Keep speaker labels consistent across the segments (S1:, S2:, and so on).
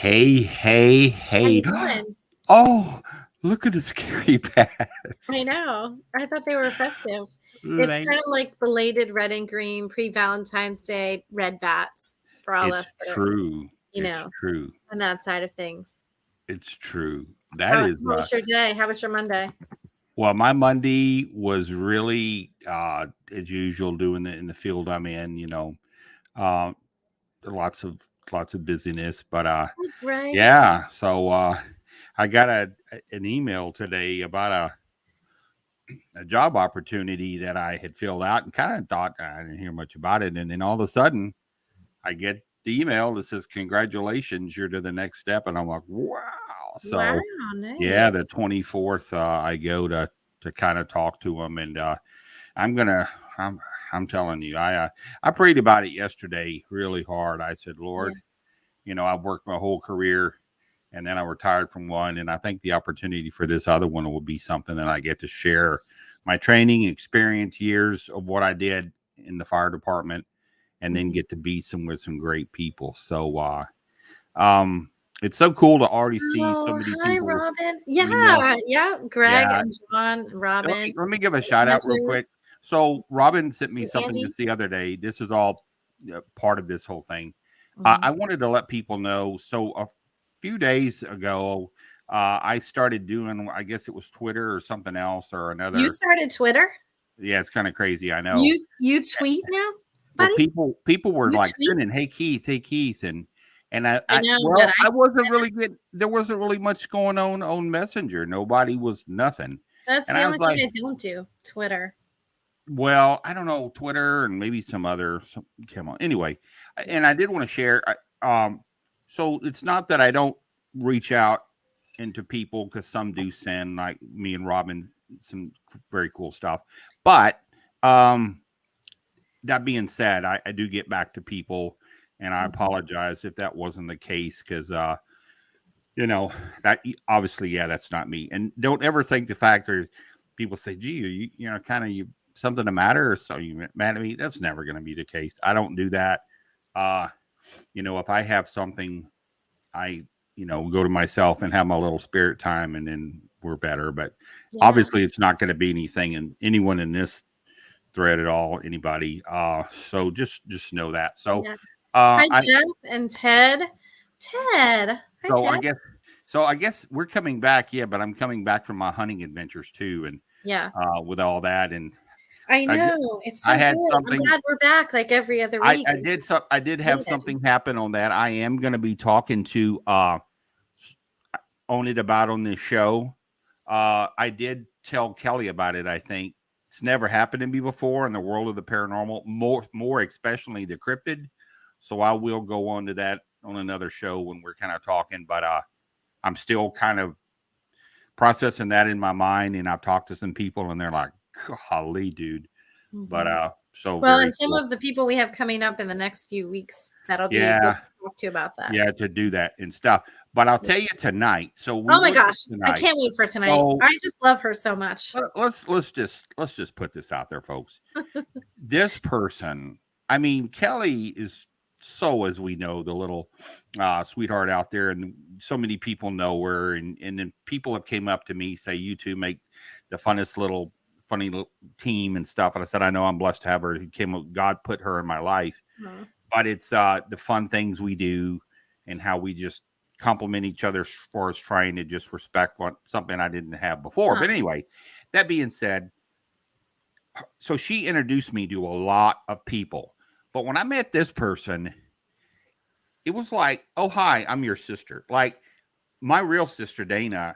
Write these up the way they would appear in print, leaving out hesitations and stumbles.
S1: How
S2: Hey.
S1: you doing?
S2: Oh, look at the scary
S1: I
S2: bats.
S1: know. I thought they were festive. It's
S2: Like,
S1: kind of like belated red and green pre-Valentine's Day red bats for all
S2: it's
S1: us that are,
S2: true.
S1: you
S2: It's
S1: know,
S2: true.
S1: on that side of things.
S2: It's true. That
S1: How
S2: is,
S1: was your day? How was your Monday?
S2: well, my Monday was really, as usual, doing it in the field I'm in, uh, lots of, lots of busyness, but,
S1: Hi, Greg.
S2: yeah. So, I got an email today about a job opportunity that I had filled out and kind of thought I didn't hear much about it. And then all of a sudden, I get the email that says, "Congratulations, you're to the next step." And I'm like, wow.
S1: Wow,
S2: So, yeah, the
S1: nice.
S2: 24th, I go to kind of talk to them. And I'm going to, I'm, I'm telling you, I prayed about it yesterday really hard. I said,
S1: Yeah.
S2: Lord, I've worked my whole career and then I retired from one. And I think the opportunity for this other one will be something that I get to share my training experience, years of what I did in the fire department, and then
S1: Mhm.
S2: get to be some with some great people. So, um, it's so cool to already see so
S1: Oh,
S2: many
S1: hi,
S2: people
S1: Robin.
S2: we know.
S1: Yeah, yeah. Greg
S2: Yeah.
S1: and John and Robin,
S2: Let me give a shout out real
S1: Andrew
S2: quick. So Robin sent me
S1: and
S2: something
S1: Angie.
S2: just the other day. This is all part of this whole thing.
S1: Mhm.
S2: I wanted to let people know. So a few days ago, I started doing, I guess it was Twitter or something else or
S1: You
S2: another.
S1: started Twitter?
S2: Yeah, it's kind of crazy. I know.
S1: You tweet now,
S2: Well,
S1: buddy?
S2: people were
S1: You
S2: like
S1: tweet?
S2: sending, hey Keith, and
S1: I
S2: I
S1: know, but
S2: well, I wasn't really getting. There wasn't really much going on Messenger. Nobody was nothing,
S1: that's
S2: and
S1: the
S2: I was
S1: only thing
S2: like,
S1: I don't do, Twitter.
S2: well, I don't know, Twitter and maybe some come on. Anyway, and I did want to share. So it's not that I don't reach out into people because some do send like me and Robin some very cool stuff, but um that being said, I do get back to people, and I
S1: Mhm.
S2: apologize if that wasn't the case because you know that obviously, yeah, that's not me. And don't ever think the factor people say, "Gee, kind of you something the matter, or so you mad at me." That's never going to be the case. I don't do that. Uh, if I have something, I go to myself and have my little spirit time, and then we're better. But
S1: Yeah.
S2: obviously, it's not going to be anything, and anyone in this thread at all, anybody. So just know that. So,
S1: Yeah. Hi,
S2: I
S1: Jeff and Ted. Ted. Hi,
S2: so I
S1: Ted.
S2: guess so I guess we're coming back, yeah. But I'm coming back from my hunting adventures too, and
S1: Yeah.
S2: with all that, and
S1: I
S2: I get-
S1: know. It's
S2: I
S1: so
S2: had
S1: good. I'm
S2: something.
S1: glad we're back like every other week.
S2: I did have
S1: Amazing.
S2: something happen on that. I am going to be talking to s- own it about on this show. I did tell Kelly about it. I think it's never happened to me before in the world of the paranormal, more especially the cryptid. So I will go on to that on another show when we're kind of talking. But I'm still kind of processing that in my mind, and I've talked to some people, and they're like, "Golly, dude!" But
S1: Mhm.
S2: so
S1: Well,
S2: very
S1: and some
S2: cool.
S1: of the people we have coming up in the next few weeks that'll be good
S2: Yeah,
S1: to talk to about that.
S2: yeah, to do that and stuff. But I'll
S1: Yeah.
S2: tell you tonight. So we
S1: Oh my
S2: went to
S1: gosh. I
S2: tonight.
S1: can't wait for tonight.
S2: So
S1: I just love her so much.
S2: let's just put this out there, folks. This person, I mean, Kelly is so, as we know, the little sweetheart out there, and so many people know her, and then people have came up to me say, "You two make the funnest little funny little team and stuff." And I said, "I know I'm blessed to have her. Who came, God put her in my life."
S1: Aw.
S2: But it's the fun things we do and how we just compliment each other as far as trying to just respect something I didn't have before.
S1: Aw.
S2: But anyway, that being said, so she introduced me to a lot of people. But when I met this person, it was like, oh, hi, I'm your sister. Like my real sister, Dana,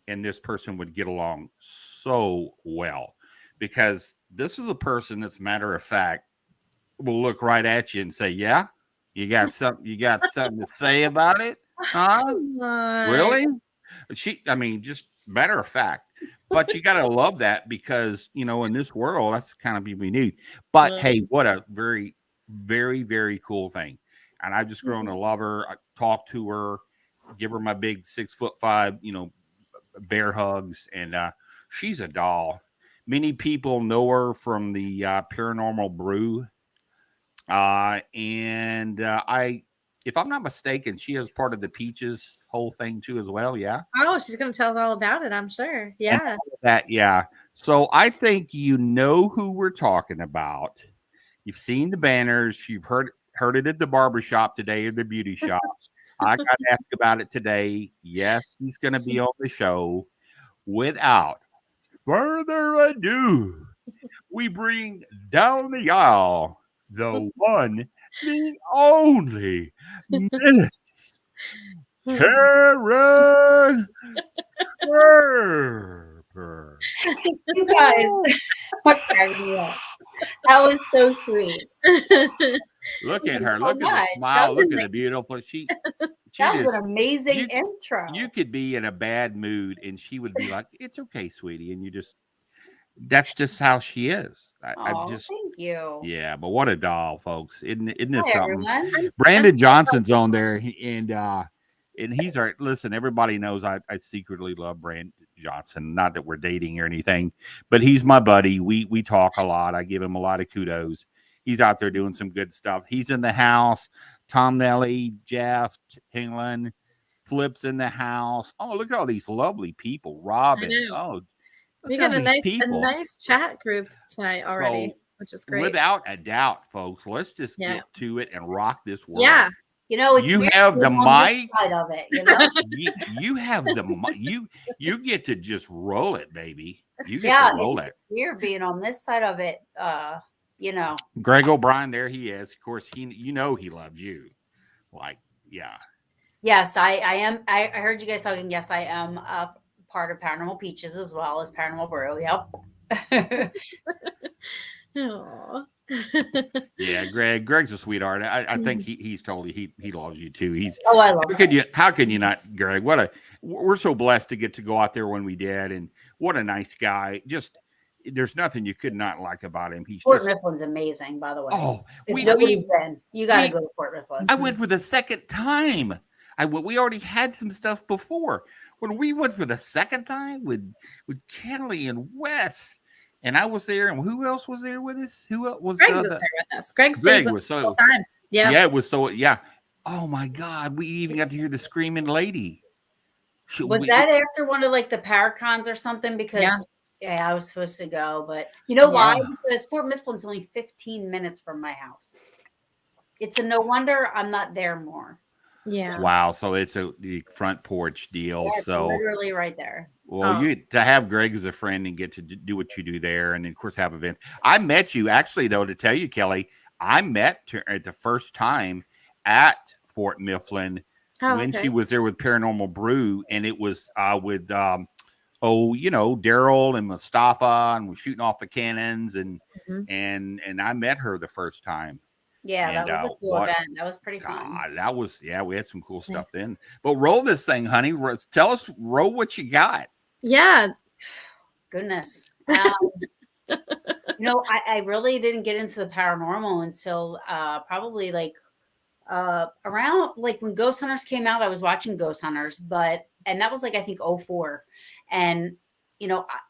S2: and this person would get along so well because this is a person that's matter of fact will look right at you and say, yeah, you got something to say about it? Huh?
S1: Come on.
S2: Really? I mean, just matter of fact. But you got to love that because, in this world, that's the kind of people we need. But
S1: Well,
S2: hey, what a very, very, very cool thing. And I've just grown
S1: mhm.
S2: to love her. I talk to her, give her my big 6'5", bear hugs. And she's a doll. Many people know her from the Paranormal Brew. And I if I'm not mistaken, she is part of the Peaches whole thing too, as well. Yeah.
S1: Oh, she's going to tell us all about it, I'm sure.
S2: And
S1: Yeah.
S2: all of that, yeah. So I think you know who we're talking about. You've seen the banners. You've heard it at the barber shop today or the beauty shop. I got asked about it today. Yes, he's going to be on the show. Without further ado, we bring down the aisle the one, the only Miss Taryn Kerper.
S3: You guys, what cracking me up? That was so sweet.
S2: Look at her.
S3: Oh
S2: Look at
S3: my,
S2: the smile.
S3: that
S2: Look
S3: was
S2: at the beautiful. She
S3: that was
S2: just
S3: an amazing
S2: you
S3: intro.
S2: you could be in a bad mood and she would be like, "It's okay, sweetie," and you just that's just how she is. I
S3: Oh,
S2: just
S3: thank you.
S2: yeah, but what a doll, folks! Isn't this
S3: Hi,
S2: something?
S3: everyone.
S2: Brandon Johnson's on there, and he's our listen. Everybody knows I secretly love Brandon Johnson. Not that we're dating or anything, but he's my buddy. We talk a lot. I give him a lot of kudos. He's out there doing some good stuff. He's in the house. Tom Nelly, Jeff Hingland, Flip's in the house. Oh, look at all these lovely people. Robin.
S1: know.
S2: Oh,
S1: We
S2: look at
S1: got
S2: all
S1: a
S2: these people.
S1: nice chat group tonight already,
S2: So,
S1: which is great.
S2: without a doubt, folks, let's just
S1: Yeah.
S2: get to it and rock this world.
S1: Yeah.
S3: You know, it's
S2: You
S3: weird
S2: have the
S3: being on this
S2: mic.
S3: side of it, you know?
S2: You have the you get to just roll it, baby. You get
S3: Yeah,
S2: to roll
S3: it's
S2: it.
S3: weird being on this side of it. You know.
S2: Greg O'Brien, there he is. Of course, he he loves you. Like, yeah.
S3: Yes, I am. I heard you guys talking. Yes, I am a part of Paranormal Peaches as well as Paranormal Brew. Yep.
S1: Aw.
S2: Yeah, Greg's a sweetheart. I think he's totally he loves you too. He's
S3: Oh, I love
S2: how can you not, Greg? We're so blessed to get to go out there when we did, and what a nice guy. Just there's nothing you could not like about him. He's
S3: Fort
S2: just
S3: Mifflin's amazing, by the way.
S2: oh
S3: If nobody's been, you got to go to Fort Mifflin.
S2: I went for the second time. We already had some stuff before. When we went for the second time with Kelly and Wes, and I was there, and who else was there with us? Who else was
S1: Greg was there with us. Greg stayed with us the whole time. Yeah.
S2: Yeah, it was so yeah. Oh my God, we even got to hear the screaming lady.
S3: Was that after one of like the Paracons or something? Because yeah, I was supposed to go, but you know why? Because Fort Mifflin's only 15 minutes from my house. It's a no wonder I'm not there more.
S1: Yeah.
S2: Wow. So it's the front porch deal.
S3: Yeah, it's
S2: so
S3: literally right there.
S2: Well, you to have Greg as a friend and get to do what you do there, and then of course have events. I met you actually, though, to tell you, Kelly. I met her at the first time at Fort Mifflin when she was there with Paranormal Brew, and it was with Daryl and Mustafa, and we're shooting off the cannons, and I met her the first time.
S3: Yeah,
S2: and,
S3: that was a cool event. That was pretty fun.
S2: That was we had some cool stuff then. But roll this thing, honey. Tell us, roll what you got.
S1: Yeah.
S3: Goodness. I really didn't get into the paranormal until probably like around like when Ghost Hunters came out. I was watching Ghost Hunters, and that was like I think 2004. And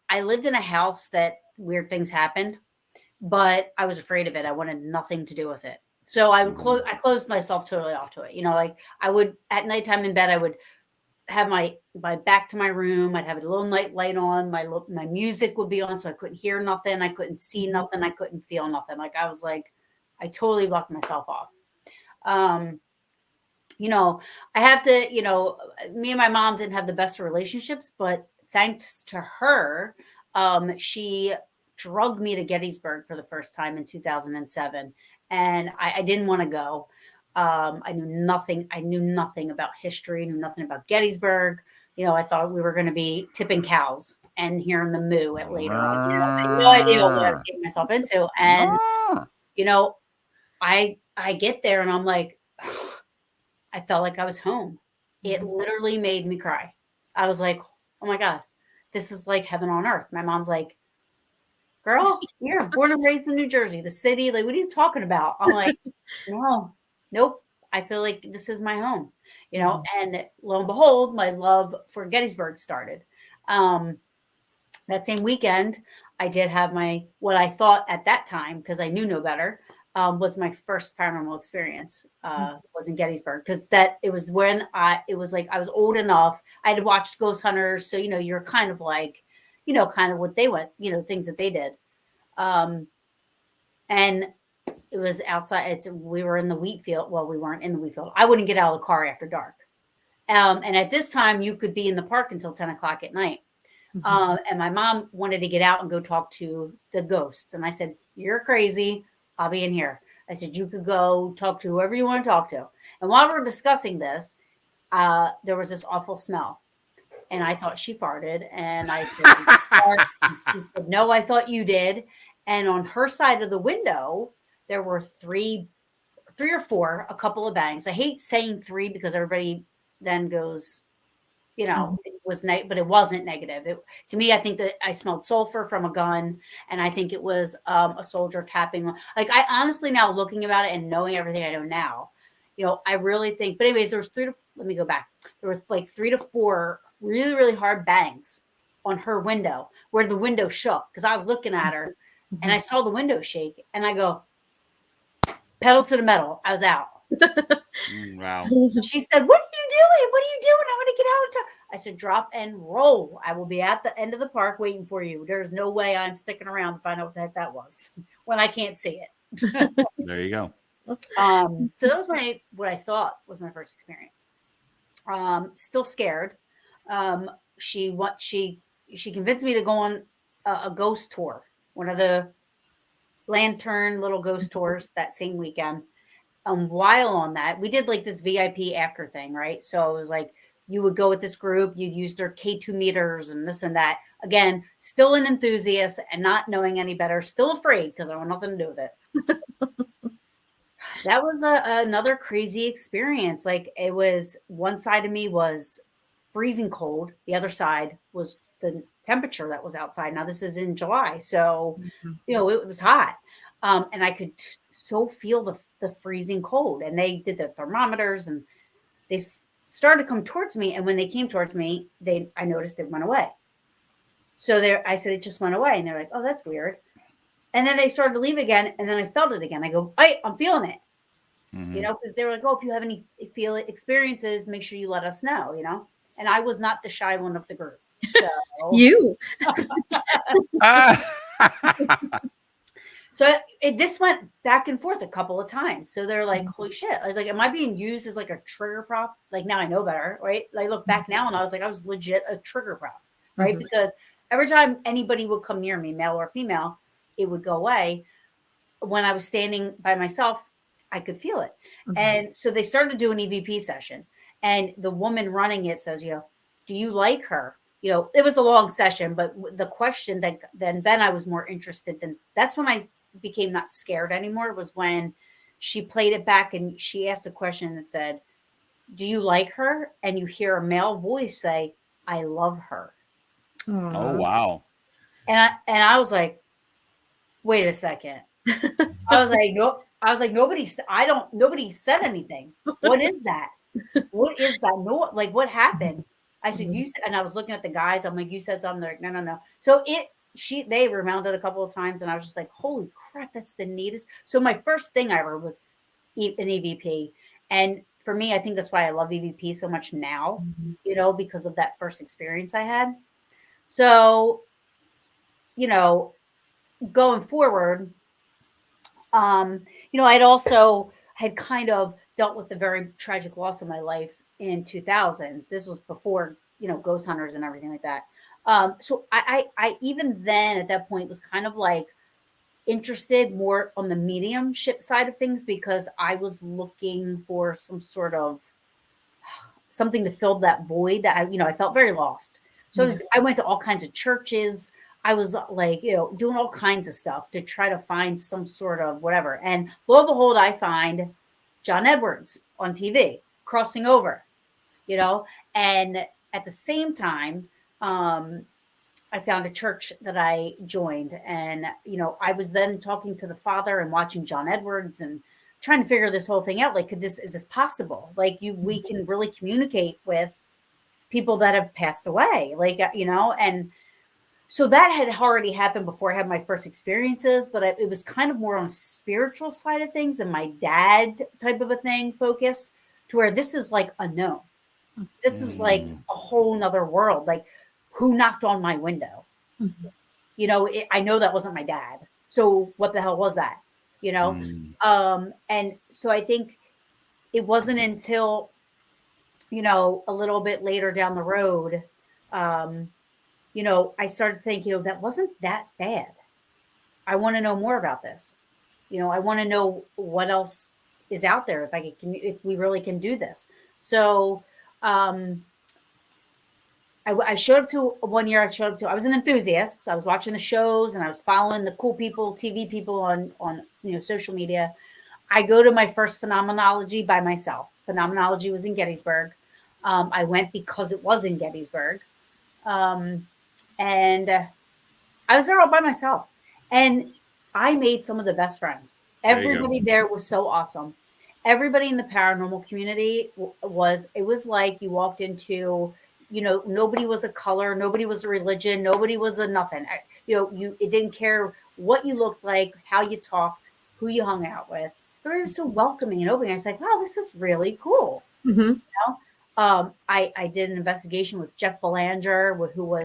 S3: I lived in a house that weird things happened, but I was afraid of it. I wanted nothing to do with it. So I closed myself totally off to it. Like I would at nighttime in bed, I would have my back to my room. I'd have a little night light on. My music would be on, so I couldn't hear nothing. I couldn't see nothing. I couldn't feel nothing. Like I was like, I totally locked myself off. I have to, me and my mom didn't have the best of relationships, but thanks to her, she drugged me to Gettysburg for the first time in 2007. And I didn't want to go. I knew nothing. I knew nothing about history, knew nothing about Gettysburg. I thought we were going to be tipping cows and hearing the moo at later on. I had no idea what I was getting myself into. And, I get there and I'm like, I felt like I was home. It literally made me cry. I was like, oh my God, this is like heaven on earth. My mom's like, girl, you're born and raised in New Jersey, the city. Like, what are you talking about? I'm like, nope. I feel like this is my home, and lo and behold, my love for Gettysburg started. That same weekend, I did have what I thought at that time, because I knew no better, was my first paranormal experience. Was in Gettysburg, because it was when it was like I was old enough. I had watched Ghost Hunters, so you're kind of like, kind of what they went, things that they did. And it was outside. We were in the wheat field. Well, we weren't in the wheat field. I wouldn't get out of the car after dark. And at this time, you could be in the park until 10 o'clock at night. And my mom wanted to get out and go talk to the ghosts. And I said, "You're crazy. I'll be in here." I said, "You could go talk to whoever you want to talk to." And while we were discussing this, there was this awful smell. And I thought she farted. And I said, she said, "No, I thought you did." And on her side of the window, there were three or four, a couple of bangs. I hate saying three because everybody then goes, it was but it wasn't negative. To me, I think that I smelled sulfur from a gun, and I think it was a soldier tapping. Like, I honestly, now looking about it and knowing everything I know now, I really think. But anyways, let me go back. There was like 3 to 4 really, really hard bangs on her window where the window shook, because I was looking at her and I saw the window shake, and I go, pedal to the metal. I was out.
S2: Wow.
S3: She said, "What are you doing? What are you doing? I want to get out of town." I said, "Drop and roll. I will be at the end of the park waiting for you. There's no way I'm sticking around to find out what the heck that was when I can't see it."
S2: There you go.
S3: So that was what I thought was my first experience. Still scared. She convinced me to go on a ghost tour, one of the lantern little ghost tours that same weekend. While on that, we did like this VIP after thing, right? So it was like you would go with this group, you'd use their K2 meters and this and that. Again, still an enthusiast and not knowing any better, still afraid because I want nothing to do with it. That was another crazy experience. Like, it was, one side of me was freezing cold, the other side was the temperature that was outside. Now, this is in July, so it was hot. And I could so feel the freezing cold. And they did the thermometers, and they started to come towards me. And when they came towards me, I noticed it went away. So I said, "It just went away." And they're like, "Oh, that's weird." And then they started to leave again. And then I felt it again. I go, "I'm feeling it." Because they were like, "Oh, if you have any experiences, make sure you let us know," And I was not the shy one of the group. So
S1: You.
S3: So this went back and forth a couple of times. So they're like, "Holy shit." I was like, "Am I being used as like a trigger prop?" Like, now I know better, right? I look back now and I was like, I was legit a trigger prop, right? Because every time anybody would come near me, male or female, it would go away. When I was standing by myself, I could feel it. And so they started to do an EVP session. And the woman running it says, "Do you like her?" It was a long session, but the question that then I was more interested in. That's when I became not scared anymore, was when she played it back and she asked a question that said, "Do you like her?" And you hear a male voice say, "I love her."
S2: Oh, wow.
S3: And I was like, wait a second. I was like, no. I was like, nobody said anything. What is that? What is that? No, like, what happened? I said, "You said," and I was looking at the guys. I'm like, "You said something." They're like, no. So they remounted a couple of times, and I was just like, holy crap, that's the neatest. So my first thing I heard was an EVP. And for me, I think that's why I love EVP so much now, because of that first experience I had. So, going forward, I'd kind of dealt with a very tragic loss in my life in 2000. This was before, Ghost Hunters and everything like that. So I even then at that point was kind of like interested more on the mediumship side of things, because I was looking for some sort of something to fill that void that I felt very lost. So I went to all kinds of churches. I was like, doing all kinds of stuff to try to find some sort of whatever. And lo and behold, I find John Edwards on TV crossing over, and at the same time, I found a church that I joined, and, I was then talking to the father and watching John Edwards and trying to figure this whole thing out. Like, is this possible? Like, we can really communicate with people that have passed away, like, and So that had already happened before I had my first experiences, but it was kind of more on a spiritual side of things and my dad type of a thing focus, to where this is like unknown. This was like a whole nother world. Like, who knocked on my window?
S1: Mhm.
S3: You know, I know that wasn't my dad. So what the hell was that? You know? And so I think it wasn't until, you know, a little bit later down the road, you know, I started thinking, you know, that wasn't that bad. I want to know more about this. You know, I want to know what else is out there, if I can, if we really can do this. So, I showed up to one year. I was an enthusiast. So I was watching the shows and I was following the cool people, TV people on social media. I go to my first phenomenology by myself. Phenomenology was in Gettysburg. I went because it was in Gettysburg, and I was there all by myself, and I made some of the best friends. Everybody there was so awesome. Everybody in the paranormal community was. It was like you walked into, you know, nobody was a color, nobody was a religion, nobody was a nothing. You know, it didn't care what you looked like, how you talked, who you hung out with. Everybody was so welcoming and open. I was like, wow, this is really cool.
S1: Mm-hmm.
S3: You know? I did an investigation with Jeff Belanger, who was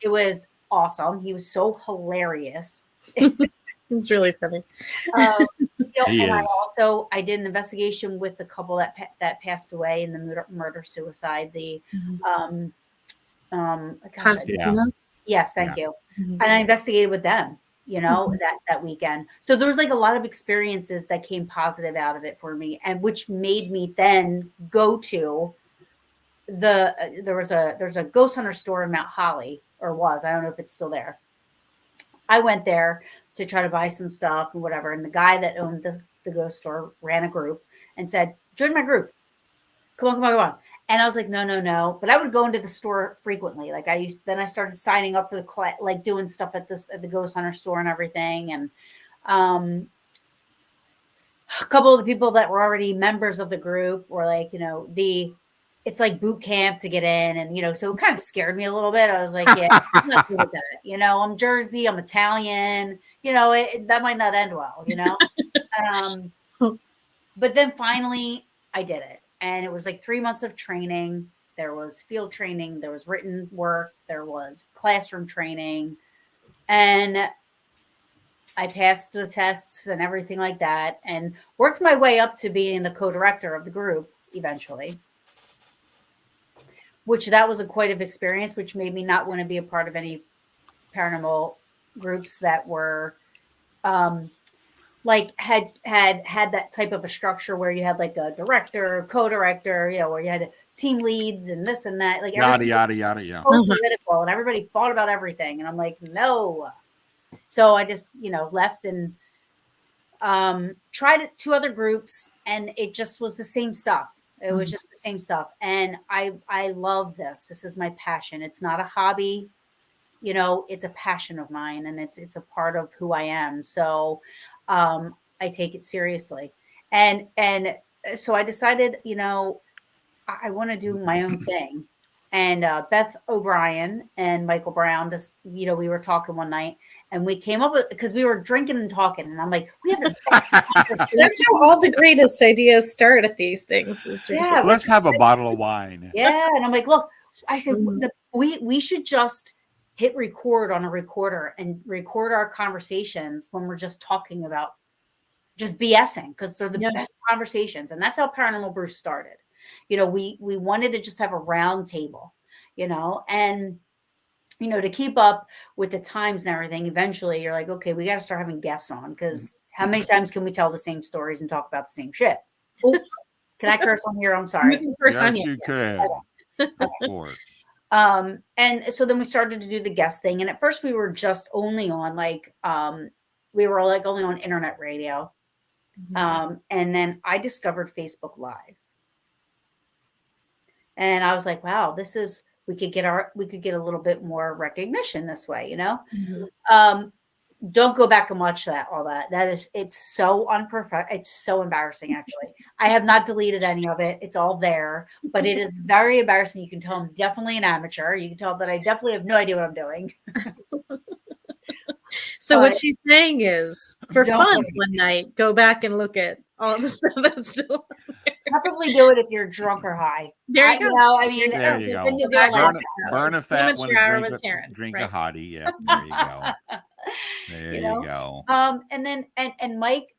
S3: it was awesome. He was so hilarious.
S1: It's really funny.
S3: You know, and I did an investigation with the couple that passed away in the murder suicide. The gosh, yes, thank you.
S1: Mm-hmm.
S3: And I investigated with them, you know, that weekend. So there was like a lot of experiences that came positive out of it for me, and which made me then go to there's a ghost hunter store in Mount Holly, or was, I don't know if it's still there. I went there to try to buy some stuff and whatever. And the guy that owned the ghost store ran a group and said, join my group. Come on. And I was like, no. But I would go into the store frequently. Like then I started signing up for like doing stuff at the ghost hunter store and everything. And a couple of the people that were already members of the group were like, you know, it's like boot camp to get in. And, you know, so it kind of scared me a little bit. I was like, yeah, I'm not good with that. You know, I'm Jersey, I'm Italian, you know, that might not end well, you know? But then finally I did it. And it was like 3 months of training. There was field training, there was written work, there was classroom training. And I passed the tests and everything like that, and worked my way up to being the co-director of the group eventually, which that was quite an experience, which made me not want to be a part of any paranormal groups that were like had that type of a structure where you had like a director, co-director, you know, where you had team leads and this and that, like
S2: yada.
S3: So political, and everybody fought about everything, and I'm like, no. So I just, you know, left and tried 2 other groups, and it just was the same stuff. It was just the same stuff. And I love this. This is my passion. It's not a hobby, you know, it's a passion of mine, and it's a part of who I am. So I take it seriously. And so I decided, you know, I want to do my own thing. And Beth O'Brien and Michael Brown, just, you know, we were talking one night, and we came up with, because we were drinking and talking, and I'm like, we have the best.
S1: That's how all the greatest ideas start at these things.
S2: Yeah, let's have a bottle of wine.
S3: Yeah, and I'm like, look, I said, we should just hit record on a recorder and record our conversations when we're just talking about just BSing, because they're the best conversations. And that's how Paranormal Brew started. You know, we wanted to just have a round table, you know, and, you know, to keep up with the times and everything, eventually you're like, okay, we got to start having guests on, because how many times can we tell the same stories and talk about the same shit? Oops. Can I curse on here? I'm sorry.
S2: Yes, you can. Of course.
S3: And so then we started to do the guest thing. And at first we were just only on like, we were like only on internet radio. And then I discovered Facebook Live. And I was like, wow, we could get a little bit more recognition this way, you know? don't go back and watch all that. It's so unprofessional. It's so embarrassing, actually. I have not deleted any of it. It's all there, but it is very embarrassing. You can tell I'm definitely an amateur. You can tell that I definitely have no idea what I'm doing.
S1: So what she's saying is, for
S3: Don't
S1: fun
S3: worry.
S1: one night, go back and look at all the stuff that's still.
S3: Preferably do it if you're drunk or high.
S1: There you go.
S3: I mean,
S2: There you go.
S3: then you'll get a
S2: Burn,
S3: lot.
S2: burn a fat one
S1: Amateur hour
S2: and
S1: with Taryn.
S2: drink
S1: Right.
S2: a hottie. Yeah, there you go. There
S3: You
S2: you,
S3: know?
S2: go.
S3: And then Mike,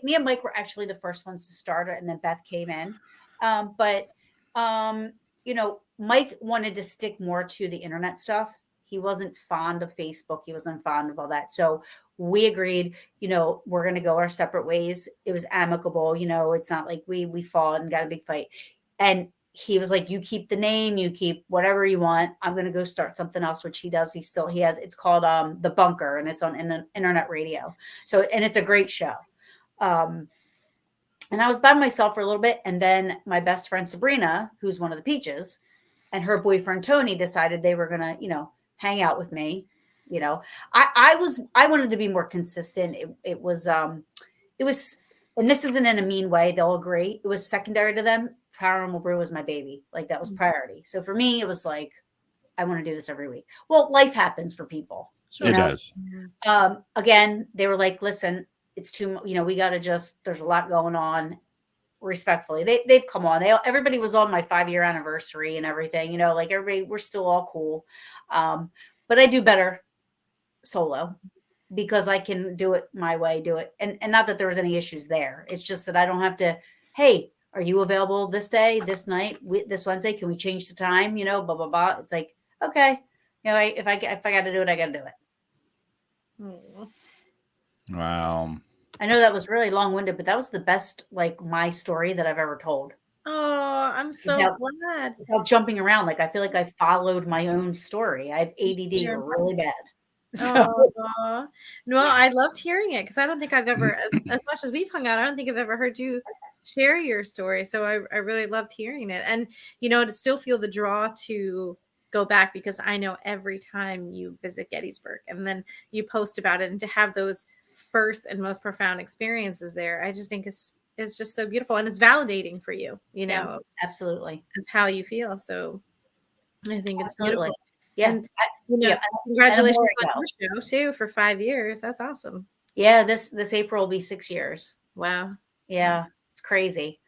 S3: me and Mike were actually the first ones to start it, and then Beth came in. But Mike wanted to stick more to the internet stuff. He wasn't fond of Facebook. He wasn't fond of all that. So we agreed, we're going to go our separate ways. It was amicable. It's not like we fought and got a big fight. And he was like, you keep the name, you keep whatever you want. I'm going to go start something else, which he does. It's called The Bunker, and it's on internet radio. So, and it's a great show. And I was by myself for a little bit. And then my best friend, Sabrina, who's one of the Peaches, and her boyfriend, Tony, decided they were going to, hang out with me. I wanted to be more consistent. It was, and this isn't in a mean way. They'll agree. It was secondary to them. Paranormal Brew was my baby. Like, that was priority. So for me, it was like, I want to do this every week. Well, life happens for people.
S2: It does.
S3: Again, they were like, listen, it's too, we got to there's a lot going on. Respectfully, they've come on. Everybody was on my 5-year anniversary and everything, like everybody, we're still all cool. But I do better solo because I can do it my way, and not that there was any issues there. It's just that I don't have to, hey, are you available this day, this night, this Wednesday? Can we change the time? Blah, blah, blah. It's like, okay. If I got to do it, I got to do it.
S2: Wow.
S3: I know that was really long-winded, but that was the best, my story that I've ever told.
S1: Oh, I'm so glad.
S3: Without jumping around, I feel like I followed my own story. I have ADD really bad. So.
S1: No, I loved hearing it because I don't think I've ever, as much as we've hung out, I don't think I've ever heard you share your story. So I really loved hearing it, and to still feel the draw to go back, because I know every time you visit Gettysburg and then you post about it, and to have those first and most profound experiences there, I just think is just so beautiful, and it's validating for you,
S3: Yeah, absolutely,
S1: of how you feel. So I think it's
S3: absolutely
S1: beautiful.
S3: Yeah.
S1: And, congratulations on your show too for 5 years. That's awesome.
S3: Yeah, this April will be 6 years.
S1: Wow.
S3: Yeah, it's crazy.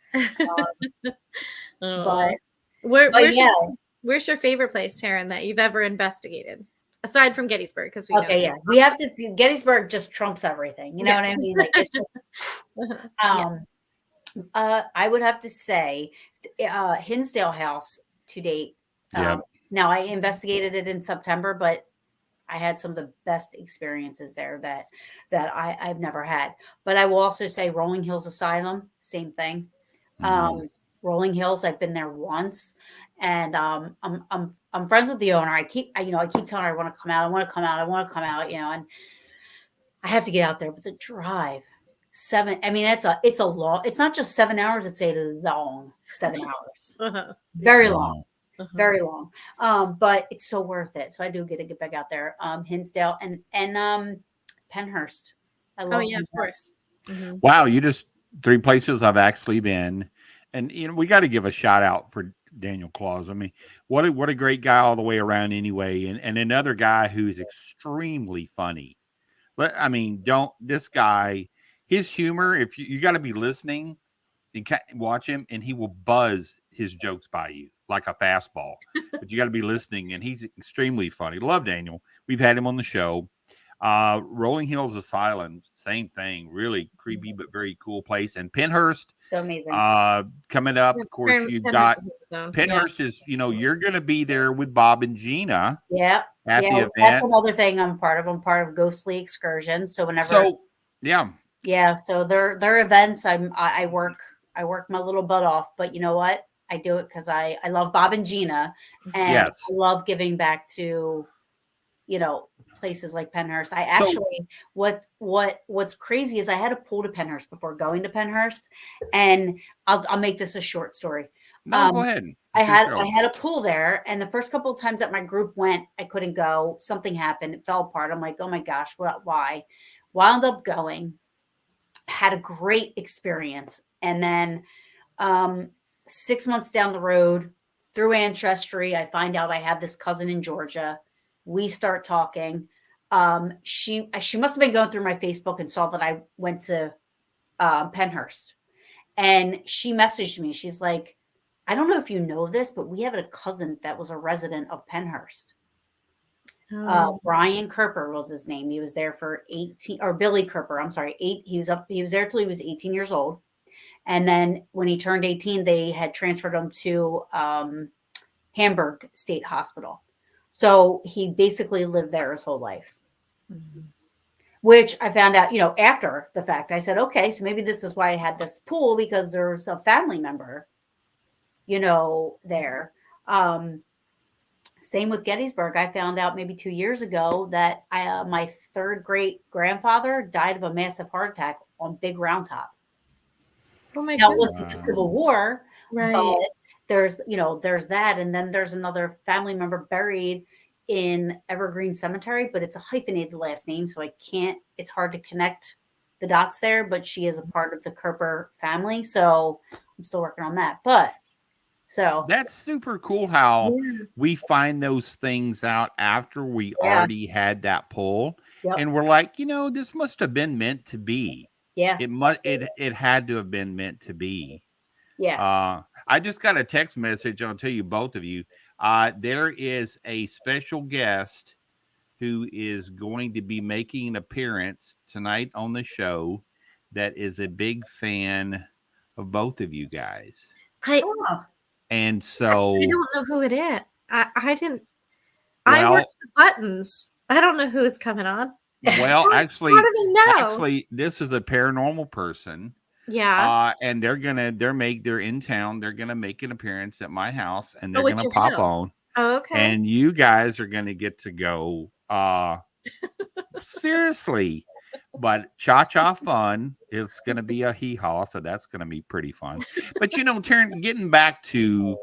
S1: But where's your favorite place, Taryn, that you've ever investigated? Aside from Gettysburg, because
S3: we have to. Gettysburg just trumps everything. You know what I mean? It's just, I would have to say, Hinsdale House to date. Now I investigated it in September, but I had some of the best experiences there that I've never had. But I will also say Rolling Hills Asylum, same thing. Rolling Hills, I've been there once, and I'm friends with the owner. I keep telling her I want to come out, and I have to get out there. But the drive, it's a long. It's not just 7 hours. It's a long 7 hours. Very long. Very long. But it's so worth it. So I do get to get back out there. Hinsdale and Pennhurst. I love
S1: of course.
S2: Wow, you just 3 places I've actually been. And we got to give a shout out for Daniel Claus. I mean, what a great guy all the way around anyway. And another guy who's extremely funny. But I mean, this guy, his humor, if you got to be listening and watch him, and he will buzz his jokes by you like a fastball. But you got to be listening, and he's extremely funny. Love Daniel. We've had him on the show. Rolling Hills Asylum, same thing. Really creepy but very cool place. And Pennhurst,
S3: so amazing.
S2: Coming up, of course, you've got Pennhurst is. You're going to be there with Bob and Gina.
S3: Yeah,
S2: at the event.
S3: That's another thing I'm part of. I'm part of Ghostly Excursions. So whenever, So their events, I work my little butt off. But you know what? I do it because I love Bob and Gina, and I love giving back to, places like Pennhurst. I actually, what's crazy is I had a pull to Pennhurst before going to Pennhurst, and I'll make this a short story.
S2: No, go ahead. It's your
S3: I
S2: show.
S3: had a pool there, and the first couple of times that my group went, I couldn't go. Something happened. It fell apart. I'm like, oh my gosh, why? Wound up going, had a great experience. And then 6 months down the road, through ancestry, I find out I have this cousin in Georgia. We start talking. She must have been going through my Facebook and saw that I went to Pennhurst. And she messaged me. She's like, I don't know if you know this, but we have a cousin that was a resident of Pennhurst.
S1: Oh.
S3: Brian Kerper was his name. He was there for 18, or Billy Kerper. I'm sorry. He was there till he was 18 years old. And then when he turned 18, they had transferred him to Hamburg State Hospital. So he basically lived there his whole life.
S1: Mm-hmm.
S3: Which I found out, after the fact. I said, okay, so maybe this is why I had this pool, because there's a family member, there. Same with Gettysburg. I found out maybe 2 years ago that my third great grandfather died of a massive heart attack on Big Round Top.
S1: Oh my
S3: Now, it
S1: goodness.
S3: wasn't the Civil War,
S1: Right.
S3: but there's that. And then there's another family member buried in Evergreen Cemetery, but it's a hyphenated last name. So it's hard to connect the dots there, but she is a part of the Kerper family. So I'm still working on that. But so
S2: that's super cool how we find those things out after we already had that pull.
S3: Yep.
S2: And we're like, this must have been meant to be.
S3: Yeah.
S2: It had to have been meant to be.
S3: Yeah.
S2: I just got a text message. I'll tell you, both of you, there is a special guest who is going to be making an appearance tonight on the show that is a big fan of both of you guys. And so
S1: I don't know who it is. I didn't.
S2: Well,
S1: I worked the buttons. I don't know who is coming on.
S2: Well,
S1: how do they know?
S2: Actually, this is a paranormal person.
S1: Yeah.
S2: And they're in town. They're gonna make an appearance at my house, and they're
S1: Oh, it's
S2: gonna
S1: your
S2: pop
S1: house.
S2: on.
S1: Oh, okay.
S2: And you guys are gonna get to go. Seriously. But cha-cha fun. It's going to be a hee-haw, so that's going to be pretty fun. But, Taryn, getting back to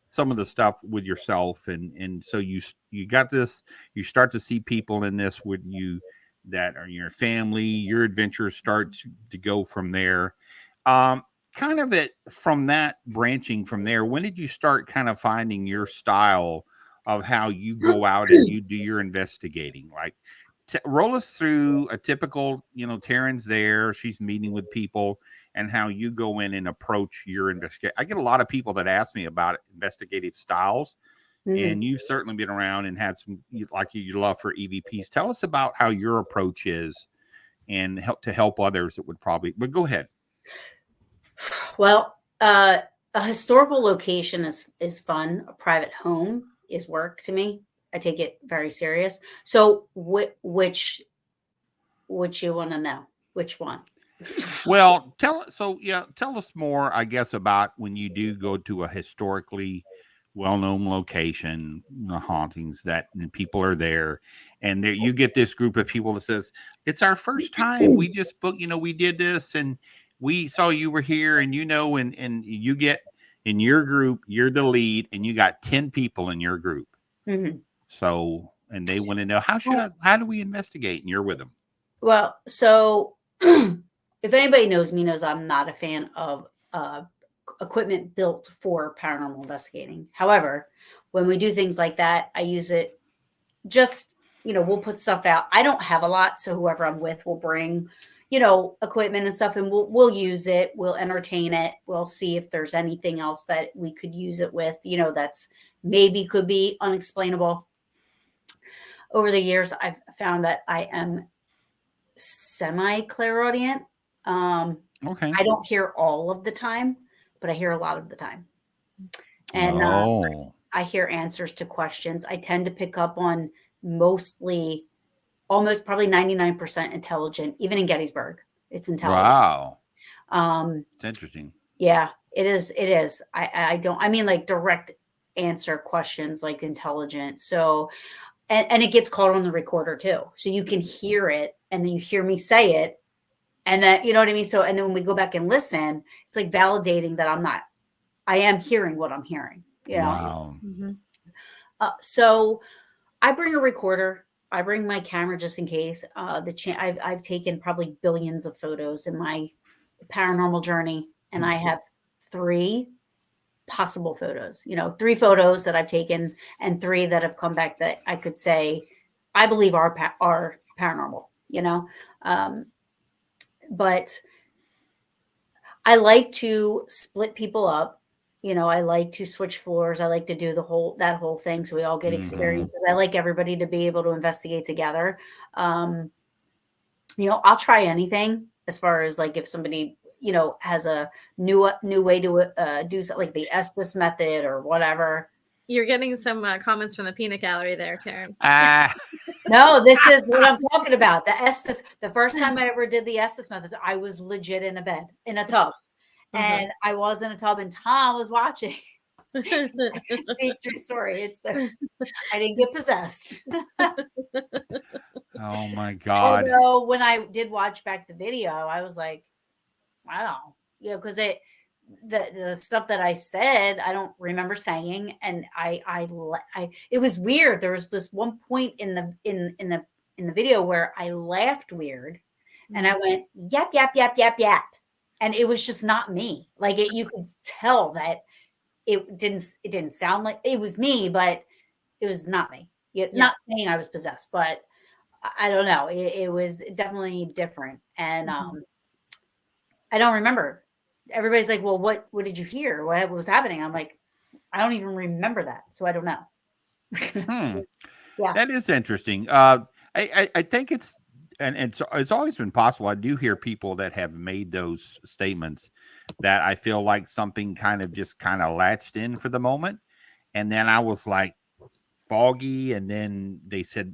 S2: some of the stuff with yourself, and so you got this, you start to see people in this with you that are your family, your adventures start to go from there. Kind of from that, branching from there, when did you start kind of finding your style of how you go out and you do your investigating? Like, roll us through a typical, Taryn's there, she's meeting with people, and how you go in and approach your investigation. I get a lot of people that ask me about investigative styles, and you've certainly been around and had some, like your love for EVPs. Tell us about how your approach is and help others that would probably, but go ahead.
S3: Well, a historical location is fun. A private home is work to me. I take it very serious. So which you want to know? Which one?
S2: Well, tell us more, I guess, about when you do go to a historically well-known location, hauntings that people are there, and there you get this group of people that says, it's our first time. We just booked, we did this and we saw you were here, and and you get in your group, you're the lead, and you got 10 people in your group.
S3: Mm-hmm.
S2: So, and they want to know how do we investigate? And you're with them.
S3: Well, so if anybody knows me, knows I'm not a fan of equipment built for paranormal investigating. However, when we do things like that, I use it just, we'll put stuff out. I don't have a lot, so whoever I'm with will bring, equipment and stuff, and we'll use it. We'll entertain it. We'll see if there's anything else that we could use it with, that's maybe could be unexplainable. Over the years, I've found that I am semi-clairaudient.
S2: Okay.
S3: I don't hear all of the time, but I hear a lot of the time. And I hear answers to questions. I tend to pick up on almost probably 99% intelligent, even in Gettysburg. It's intelligent.
S2: Wow.
S3: It's
S2: interesting.
S3: Yeah, it is. It is. I mean like direct answer questions, like intelligent. So, and it gets called on the recorder too. So you can hear it, and then you hear me say it, and then, you know what I mean? So, and then when we go back and listen, it's like validating that I am hearing what I'm hearing, You know?
S2: Wow.
S1: Mhm.
S3: So I bring a recorder. I bring my camera just in case. I've taken probably billions of photos in my paranormal journey, and I have 3 possible photos. 3 photos that I've taken, and 3 that have come back that I could say I believe are paranormal. Um, but I like to split people up. I like to switch floors. I like to do that whole thing so we all get
S2: Hmm.
S3: experiences. I like everybody to be able to investigate together. Um, I'll try anything as far as like if somebody, has a new way to do something like the Estes method or whatever.
S1: You're getting some comments from the peanut gallery there, Taryn.
S2: Ah.
S3: No, this is what I'm talking about. The first time I ever did the Estes method, I was legit in a tub. And I was in a tub and Tom was watching. It's a true story. I didn't get possessed.
S2: Oh my God.
S3: Although when I did watch back the video, I was like, wow, because the stuff that I said, I don't remember saying, and it was weird. There was this one point in the video where I laughed weird, and I went yap yap yap yap yap, and it was just not me. Like you could tell that it didn't sound like it was me, but it was not me. Not saying I was possessed, but I don't know. It was definitely different, and I don't remember. Everybody's like, "Well, what did you hear? What was happening?" I'm like, I don't even remember that, so I don't know. Yeah.
S2: That is interesting. I think it's always been possible. I do hear people that have made those statements that I feel like something kind of latched in for the moment, and then I was like foggy, and then they said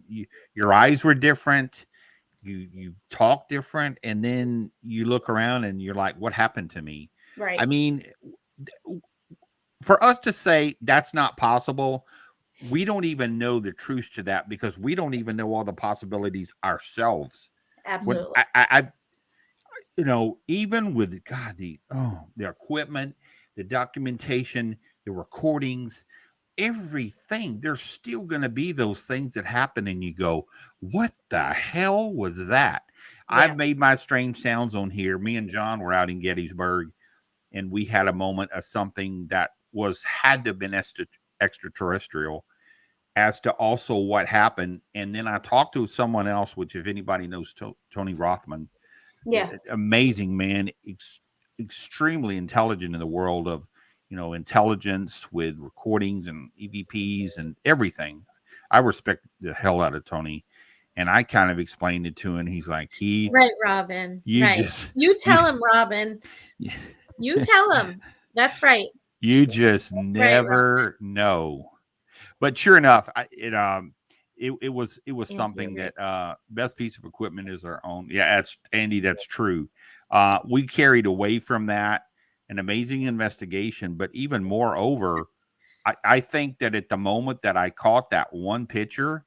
S2: your eyes were different, you talk different, and then you look around and you're like, what happened to me?
S3: Right.
S2: I mean, for us to say that's not possible, we don't even know the truth to that because we don't even know all the possibilities ourselves. When
S3: Absolutely.
S2: I even with God, the equipment, the documentation, the recordings, everything, there's still going to be those things that happen, and you go, "What the hell was that?"
S3: Yeah.
S2: I've made my strange sounds on here. Me and John were out in Gettysburg, and we had a moment of something that had to have been extraterrestrial as to also what happened. And then I talked to someone else, which if anybody knows Tony Rothman,
S3: Yeah.
S2: amazing man, extremely intelligent in the world of intelligence with recordings and EVPs and everything. I respect the hell out of Tony, and I kind of explained it to him. He's like, Keith,
S1: Right, Robin.
S2: you
S1: Right.
S2: just
S1: You tell him, Robin. You tell him. That's right.
S2: you just never know. But sure enough, it was something that best piece of equipment is our own. Yeah, that's Andy. That's true. We carried away from that an amazing investigation, but even moreover, I think that at the moment that I caught that one picture,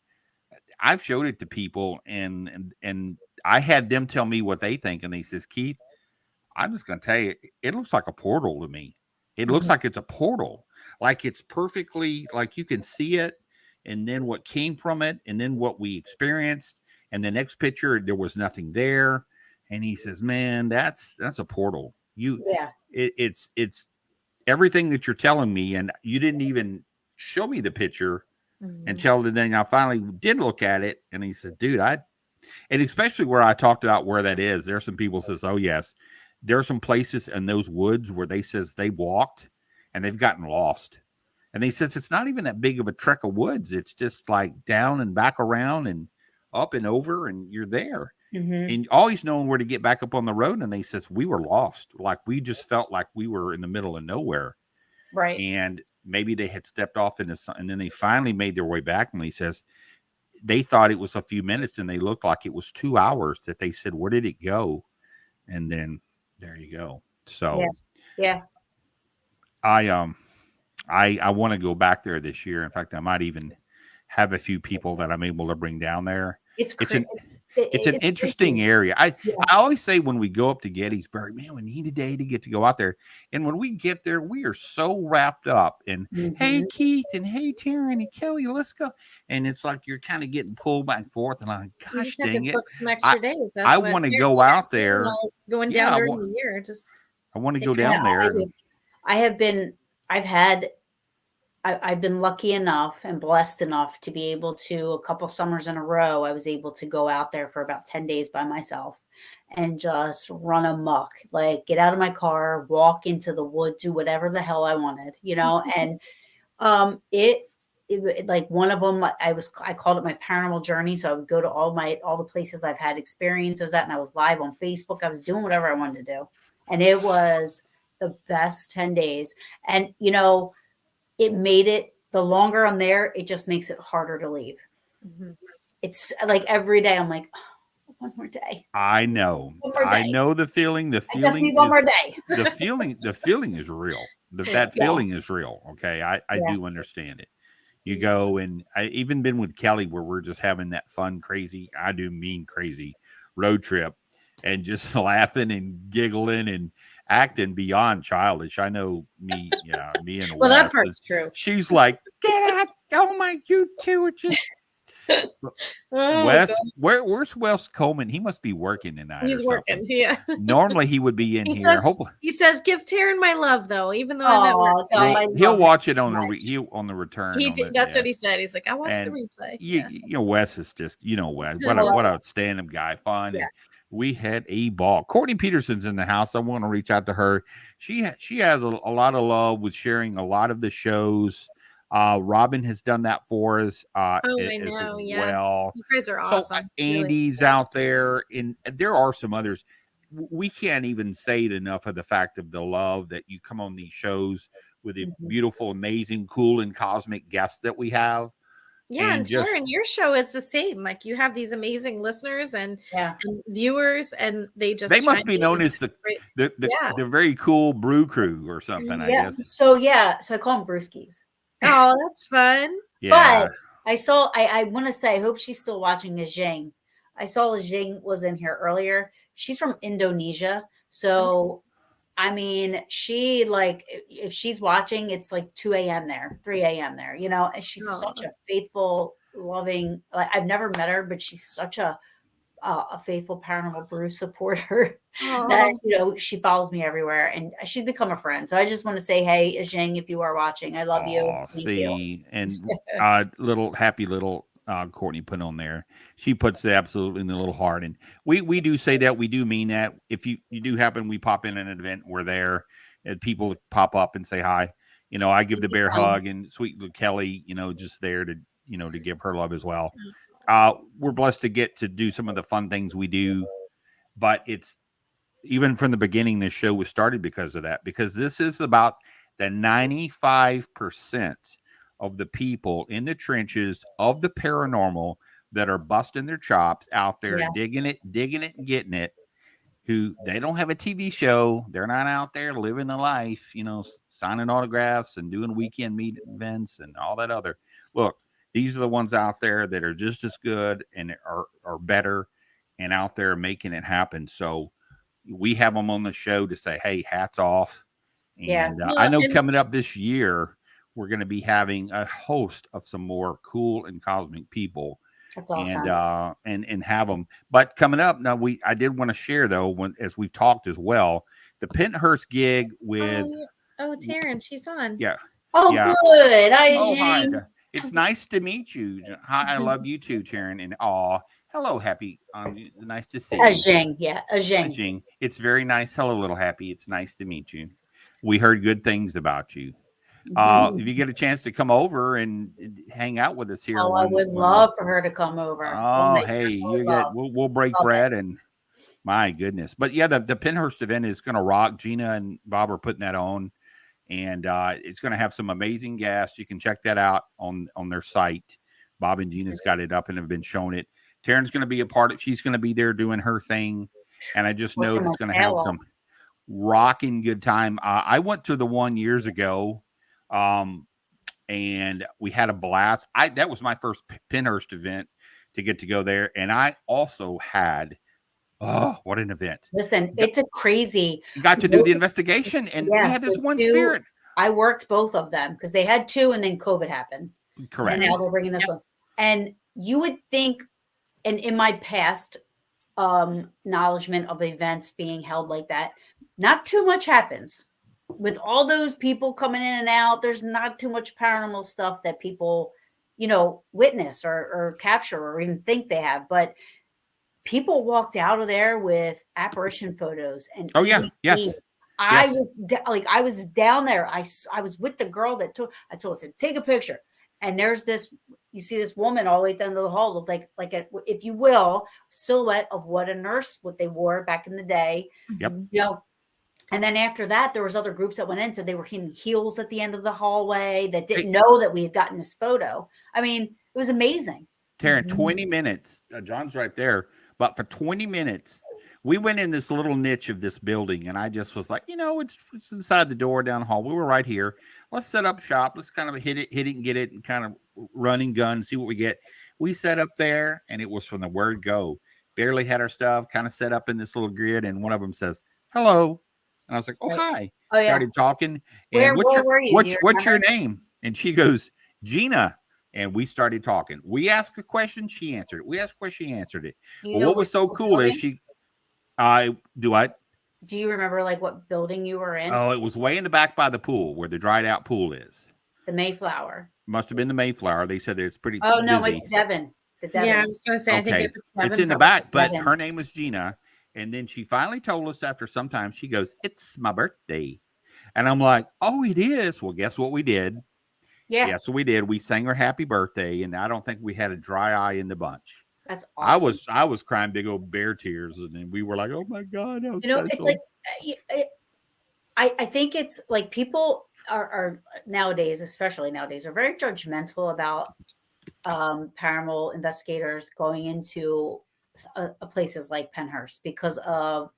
S2: I've showed it to people, and I had them tell me what they think, and they says, Keith, I'm just going to tell you, it looks like a portal to me. It looks like it's a portal, like it's perfectly, like you can see it, and then what came from it, and then what we experienced, and the next picture there was nothing there. And he says, "Man, that's a portal.
S3: Yeah.
S2: It's everything that you're telling me, and you didn't even show me the picture until then. I finally did look at it, and he says, dude, and especially where I talked about where that is, there's some people says, oh yes, there are some places in those woods where they says they walked and they've gotten lost. And they says it's not even that big of a trek of woods. It's just like down and back around and up and over, and you're there. And always knowing where to get back up on the road. And they says we were lost. Like we just felt like we were in the middle of nowhere.
S3: Right.
S2: And maybe they had stepped off into some, and then they finally made their way back. And he says they thought it was a few minutes, and they looked like it was 2 hours. That they said, where did it go? And then there you go. So
S3: yeah.
S2: I want to go back there this year. In fact, I might even have a few people that I'm able to bring down there.
S3: It's
S2: It's an
S3: It's
S2: interesting
S3: crazy.
S2: area. I
S3: Yeah.
S2: I always say when we go up to Gettysburg, man, we need a day to get to go out there. And when we get there, we are so wrapped up in, hey,
S3: Mhm.
S2: Keith, and hey, Taryn and Kelly, let's go. And it's like you're kind of getting pulled back and forth. And I'm like,
S1: You
S2: gosh
S1: just have to
S2: dang it.
S1: book some
S2: I,
S1: extra days.
S2: I
S1: That's what
S2: want to
S1: Taryn,
S2: go
S1: you got
S2: out
S1: Taryn and
S2: there.
S1: I going
S2: Yeah,
S1: down during the year. Just
S2: I want to
S1: take
S2: go
S1: care of
S2: down there.
S3: I
S2: And
S3: do. I have been. I've had. I've been lucky enough and blessed enough to be able to, a couple summers in a row, I was able to go out there for about 10 days by myself and just run amok, like get out of my car, walk into the woods, do whatever the hell I wanted, and like one of them, I called it my paranormal journey. So I would go to all the places I've had experiences at, and I was live on Facebook. I was doing whatever I wanted to do. And it was the best 10 days. And it made it, the longer I'm there, it just makes it harder to leave.
S1: Mhm.
S3: It's like every day I'm like, oh, one more day.
S2: I know.
S3: One more
S2: I
S3: day.
S2: know the feeling. The
S3: I just
S2: feeling
S3: need one
S2: is
S3: more day.
S2: the feeling is real.
S1: Yeah.
S2: That feeling is real. Okay. I
S3: Yeah.
S2: do understand it. You go, and I even been with Kelly where we're just having that fun, crazy, I do mean crazy road trip and just laughing and giggling and acting beyond childish. I know me, yeah, me and
S1: Well, that
S2: Wes.
S1: part's true.
S2: She's like, get out. Oh my, you two are just
S1: Oh,
S2: Wes.
S1: God.
S2: Where's Wes Coleman? He must be working tonight or
S1: He's working.
S2: something.
S1: Yeah.
S2: Normally he would be in
S1: He
S2: here.
S1: says
S2: Hopefully
S1: he says, "Give Taryn my love, though, even though I'm at work
S3: Oh, Tom,
S1: today."
S3: I
S2: he'll
S3: love him
S2: watch it
S3: so
S2: on the
S3: much.
S2: on the return
S1: He
S2: on
S1: did,
S2: the
S1: that's what he said. He's like, "I watched the
S2: and
S1: replay."
S2: you,
S1: Yeah.
S2: you know Wes is just Wes,
S1: I
S3: Love
S2: what
S3: it.
S2: a stand-up guy, fun, and
S3: Yes.
S2: we had a ball. Courtney Peterson's in the house. I want to reach out to her. She has a lot of love with sharing a lot of the shows. Robin has done that for us
S1: Oh, I
S2: as
S1: know. Yeah.
S2: well.
S1: You guys are
S2: So
S1: awesome. Really.
S2: Andy's out there, and there are some others. We can't even say it enough of the fact of the love that you come on these shows with the
S3: Mhm.
S2: beautiful, amazing, cool, and cosmic guests that we have,
S1: Yeah, and
S2: and just
S1: Taryn, your show is the same. Like you have these amazing listeners
S3: Yeah.
S1: and viewers, and they
S2: they
S1: just chime
S2: must be
S1: in
S2: known
S1: and
S2: as
S1: great.
S2: the the
S1: Yeah.
S2: the very cool brew crew or something, I
S3: Yeah.
S2: guess.
S3: So I call them brewskis.
S1: Oh, that's fun.
S3: But
S2: Yeah.
S3: I want to say, I hope she's still watching, is Jing. I saw Jing was in here earlier. She's from Indonesia. So, I mean, she like, if she's watching, it's like 2 a.m. there, 3 a.m. there, and she's such
S1: Oh,
S3: a faithful, loving, like I've never met her, but she's such a faithful Paranormal Brew supporter that,
S1: oh,
S3: she follows me everywhere and she's become a friend. So I just want to say, hey, Jing, if you are watching, I love you.
S2: Oh,
S3: Thank you.
S2: see, and little happy little Courtney put on there. She puts the absolutely in the little heart, and we do say that, we do mean that. If you do happen, we pop in an event, we're there, and people pop up and say hi. I give the bear hug, and sweet little Kelly, just there to to give her love as well. We're blessed to get to do some of the fun things we do, but it's even from the beginning, this show was started because of that, because this is about the 95% of the people in the trenches of the paranormal that are busting their chops out there,
S3: Yeah.
S2: digging it, and getting it, who they don't have a TV show. They're not out there living the life, signing autographs and doing weekend meet events and all that other. Look, these are the ones out there that are just as good and are better and out there making it happen. So we have them on the show to say, hey, hats off.
S3: Yeah.
S2: And I
S1: well,
S2: know
S1: and
S2: coming up this year, we're going to be having a host of some more cool and cosmic people
S3: That's
S2: and
S3: awesome.
S2: and have them. But coming up now, I did want to share though, as we've talked as well, the Penthurst gig with
S1: Taryn, she's on.
S2: yeah.
S3: Oh,
S2: Yeah.
S3: good. Hi,
S2: Oh, hi.
S3: Jing.
S2: It's nice to meet you. Hi, I love you too, Taryn. And hello, Happy. Nice to see
S3: A
S2: you.
S3: Jing. Yeah. A Jing.
S2: Jing. It's very nice. Hello, little Happy. It's nice to meet you. We heard good things about you. If you get a chance to come over and hang out with us here
S3: Oh, I would
S2: when we
S3: love for her to come over. Oh
S2: oh
S3: my
S2: hey,
S3: God.
S2: you get we'll break
S3: Love it.
S2: bread and my goodness. But yeah, the Penhurst event is gonna rock. Gina and Bob are putting that on. And it's going to have some amazing guests. You can check that out on their site. Bob and Gina's got it up and have been showing it. Taryn's going to be a part of. She's going to be there doing her thing, and I just know
S3: Working
S2: it's
S3: my
S2: going to
S3: tail
S2: have
S3: off.
S2: some rocking good time. I went to the one years ago, and we had a blast. That was my first Penhurst event. to get to go there. And I also had, oh, what an event.
S3: Listen, it's a crazy.
S2: Got to do the investigation, and we
S3: Yes,
S2: had this
S3: the
S2: one
S3: two-
S2: spirit.
S3: I worked both of them because they had two and then COVID happened.
S2: Correct.
S3: And now they're bringing this one. And you would think, and in my past acknowledgement of events being held like that, not too much happens. With all those people coming in and out, there's not too much paranormal stuff that people, witness or capture or even think they have. But people walked out of there with apparition photos and
S2: Oh, yeah.
S3: EVP.
S2: Yes.
S3: I was down there. I was with the girl that I told her to take a picture. And there's this, you see this woman all the way down the hall, looked like a, if you will, silhouette of what they wore back in the day.
S2: Yep.
S3: And then after that, there was other groups that went in, so they were in heels at the end of the hallway that didn't know that we had gotten this photo. I mean, it was amazing.
S2: Taryn, 20 minutes. John's right there. But for 20 minutes, we went in this little niche of this building, and I just was like, it's inside the door down the hall. We were right here. Let's set up shop. Let's kind of hit it and get it and kind of run and gun, see what we get. We set up there, and it was from the word go. Barely had our stuff kind of set up in this little grid, and one of them says, hello. And I was like, oh, hi.
S3: Oh, yeah.
S2: Started talking.
S3: Where
S2: And
S3: were you?
S2: what's your name? And she goes, Gina. And we started talking. We asked a question, she answered it. We asked a question, she answered it. But what was so cool is
S3: Do you remember like what building you were in?
S2: Oh, it was way in the back by the pool where the dried out pool is.
S3: The Mayflower.
S2: Must have been the Mayflower. They said that it's pretty
S3: Oh, no,
S2: busy.
S3: it's Devon. The Devon.
S1: Yeah, I was going to say,
S2: Okay.
S1: I think
S2: it's in the back, but her name was Gina. And then she finally told us after some time, she goes, it's my birthday. And I'm like, oh, it is. Well, guess what we did? Yeah, so we did. We sang her happy birthday, and I don't think we had a dry eye in the bunch.
S3: That's awesome.
S2: I was crying big old bear tears, and then we were like, oh my God, how special.
S3: It's like, I think it's like people are nowadays, especially nowadays, are very judgmental about paranormal investigators going into places like Penhurst because of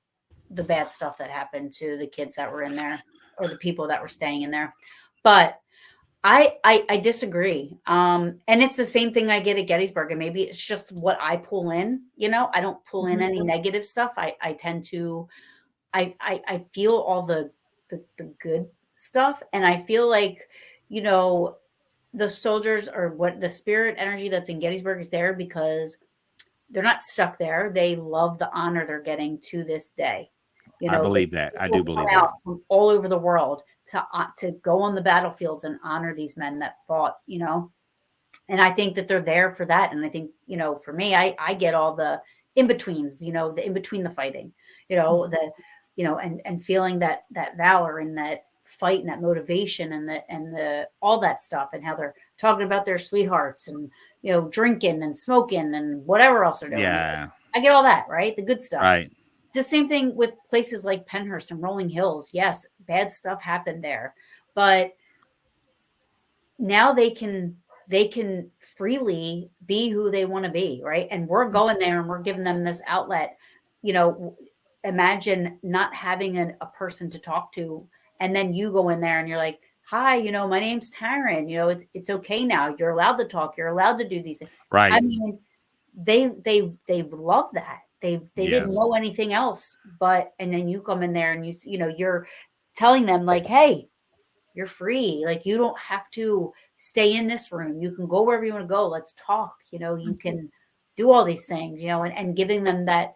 S3: the bad stuff that happened to the kids that were in there or the people that were staying in there. But I disagree. And it's the same thing I get at Gettysburg. And maybe it's just what I pull in, I don't pull in any negative stuff. I tend to, I feel all the good stuff. And I feel like, the soldiers or what the spirit energy that's in Gettysburg is there because they're not stuck there. They love the honor they're getting to this day.
S2: I believe that. I do believe that.
S3: From all over the world to go on the battlefields and honor these men that fought, and I think that they're there for that. And I think, for me, I get all the in-betweens, the in-between the fighting, and feeling that valor and that fight and that motivation and the all that stuff and how they're talking about their sweethearts and, drinking and smoking and whatever else they're doing.
S2: Yeah.
S3: I get all that, right? The good stuff.
S2: Right.
S3: It's the same thing with places like Penhurst and Rolling Hills. Yes, bad stuff happened there, but now they can freely be who they want to be, right? And we're going there and we're giving them this outlet. Imagine not having a person to talk to, and then you go in there and you're like, "Hi, my name's Taryn. It's okay now. You're allowed to talk. You're allowed to do these things."
S2: Right.
S3: I mean, they love that. They didn't know anything else, and then you come in there and you're telling them like, hey, you're free. Like you don't have to stay in this room. You can go wherever you want to go. Let's talk. You can do all these things, and giving them that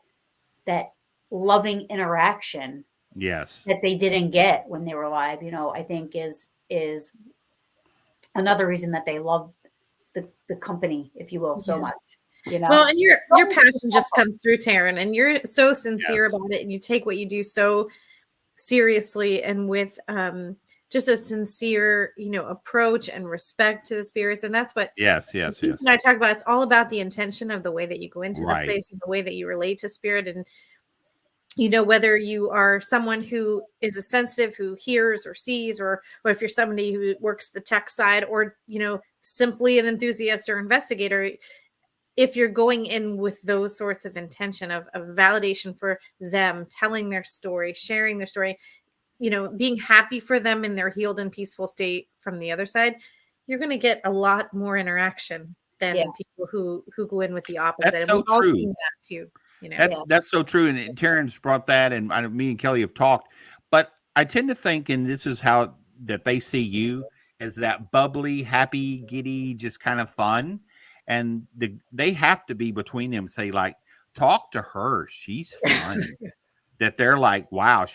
S3: loving interaction.
S2: Yes.
S3: That they didn't get when they were alive, I think is another reason that they love the company, if you will, so much.
S1: Well, and your passion just comes through, Taryn, and you're so sincere about it, and you take what you do so seriously and with just a sincere, approach and respect to the spirits, and that's what.
S2: Yes.
S1: And I talk about. It's all about the intention of the way that you go into the place and the way that you relate to spirit, and whether you are someone who is a sensitive, who hears or sees, or if you're somebody who works the tech side, or simply an enthusiast or investigator. If you're going in with those sorts of intention of validation for them, telling their story, sharing their story, being happy for them in their healed and peaceful state from the other side, you're going to get a lot more interaction than people who go in with the opposite.
S2: That's
S1: And
S2: so
S1: we've all
S2: true.
S1: seen that too. You know,
S2: That's so true. And Terrence brought that, and me and Kelly have talked. But I tend to think, and this is how that they see you, as that bubbly, happy, giddy, just kind of fun. And they have to be between them say like, talk to her, she's fun. That they're like, wow,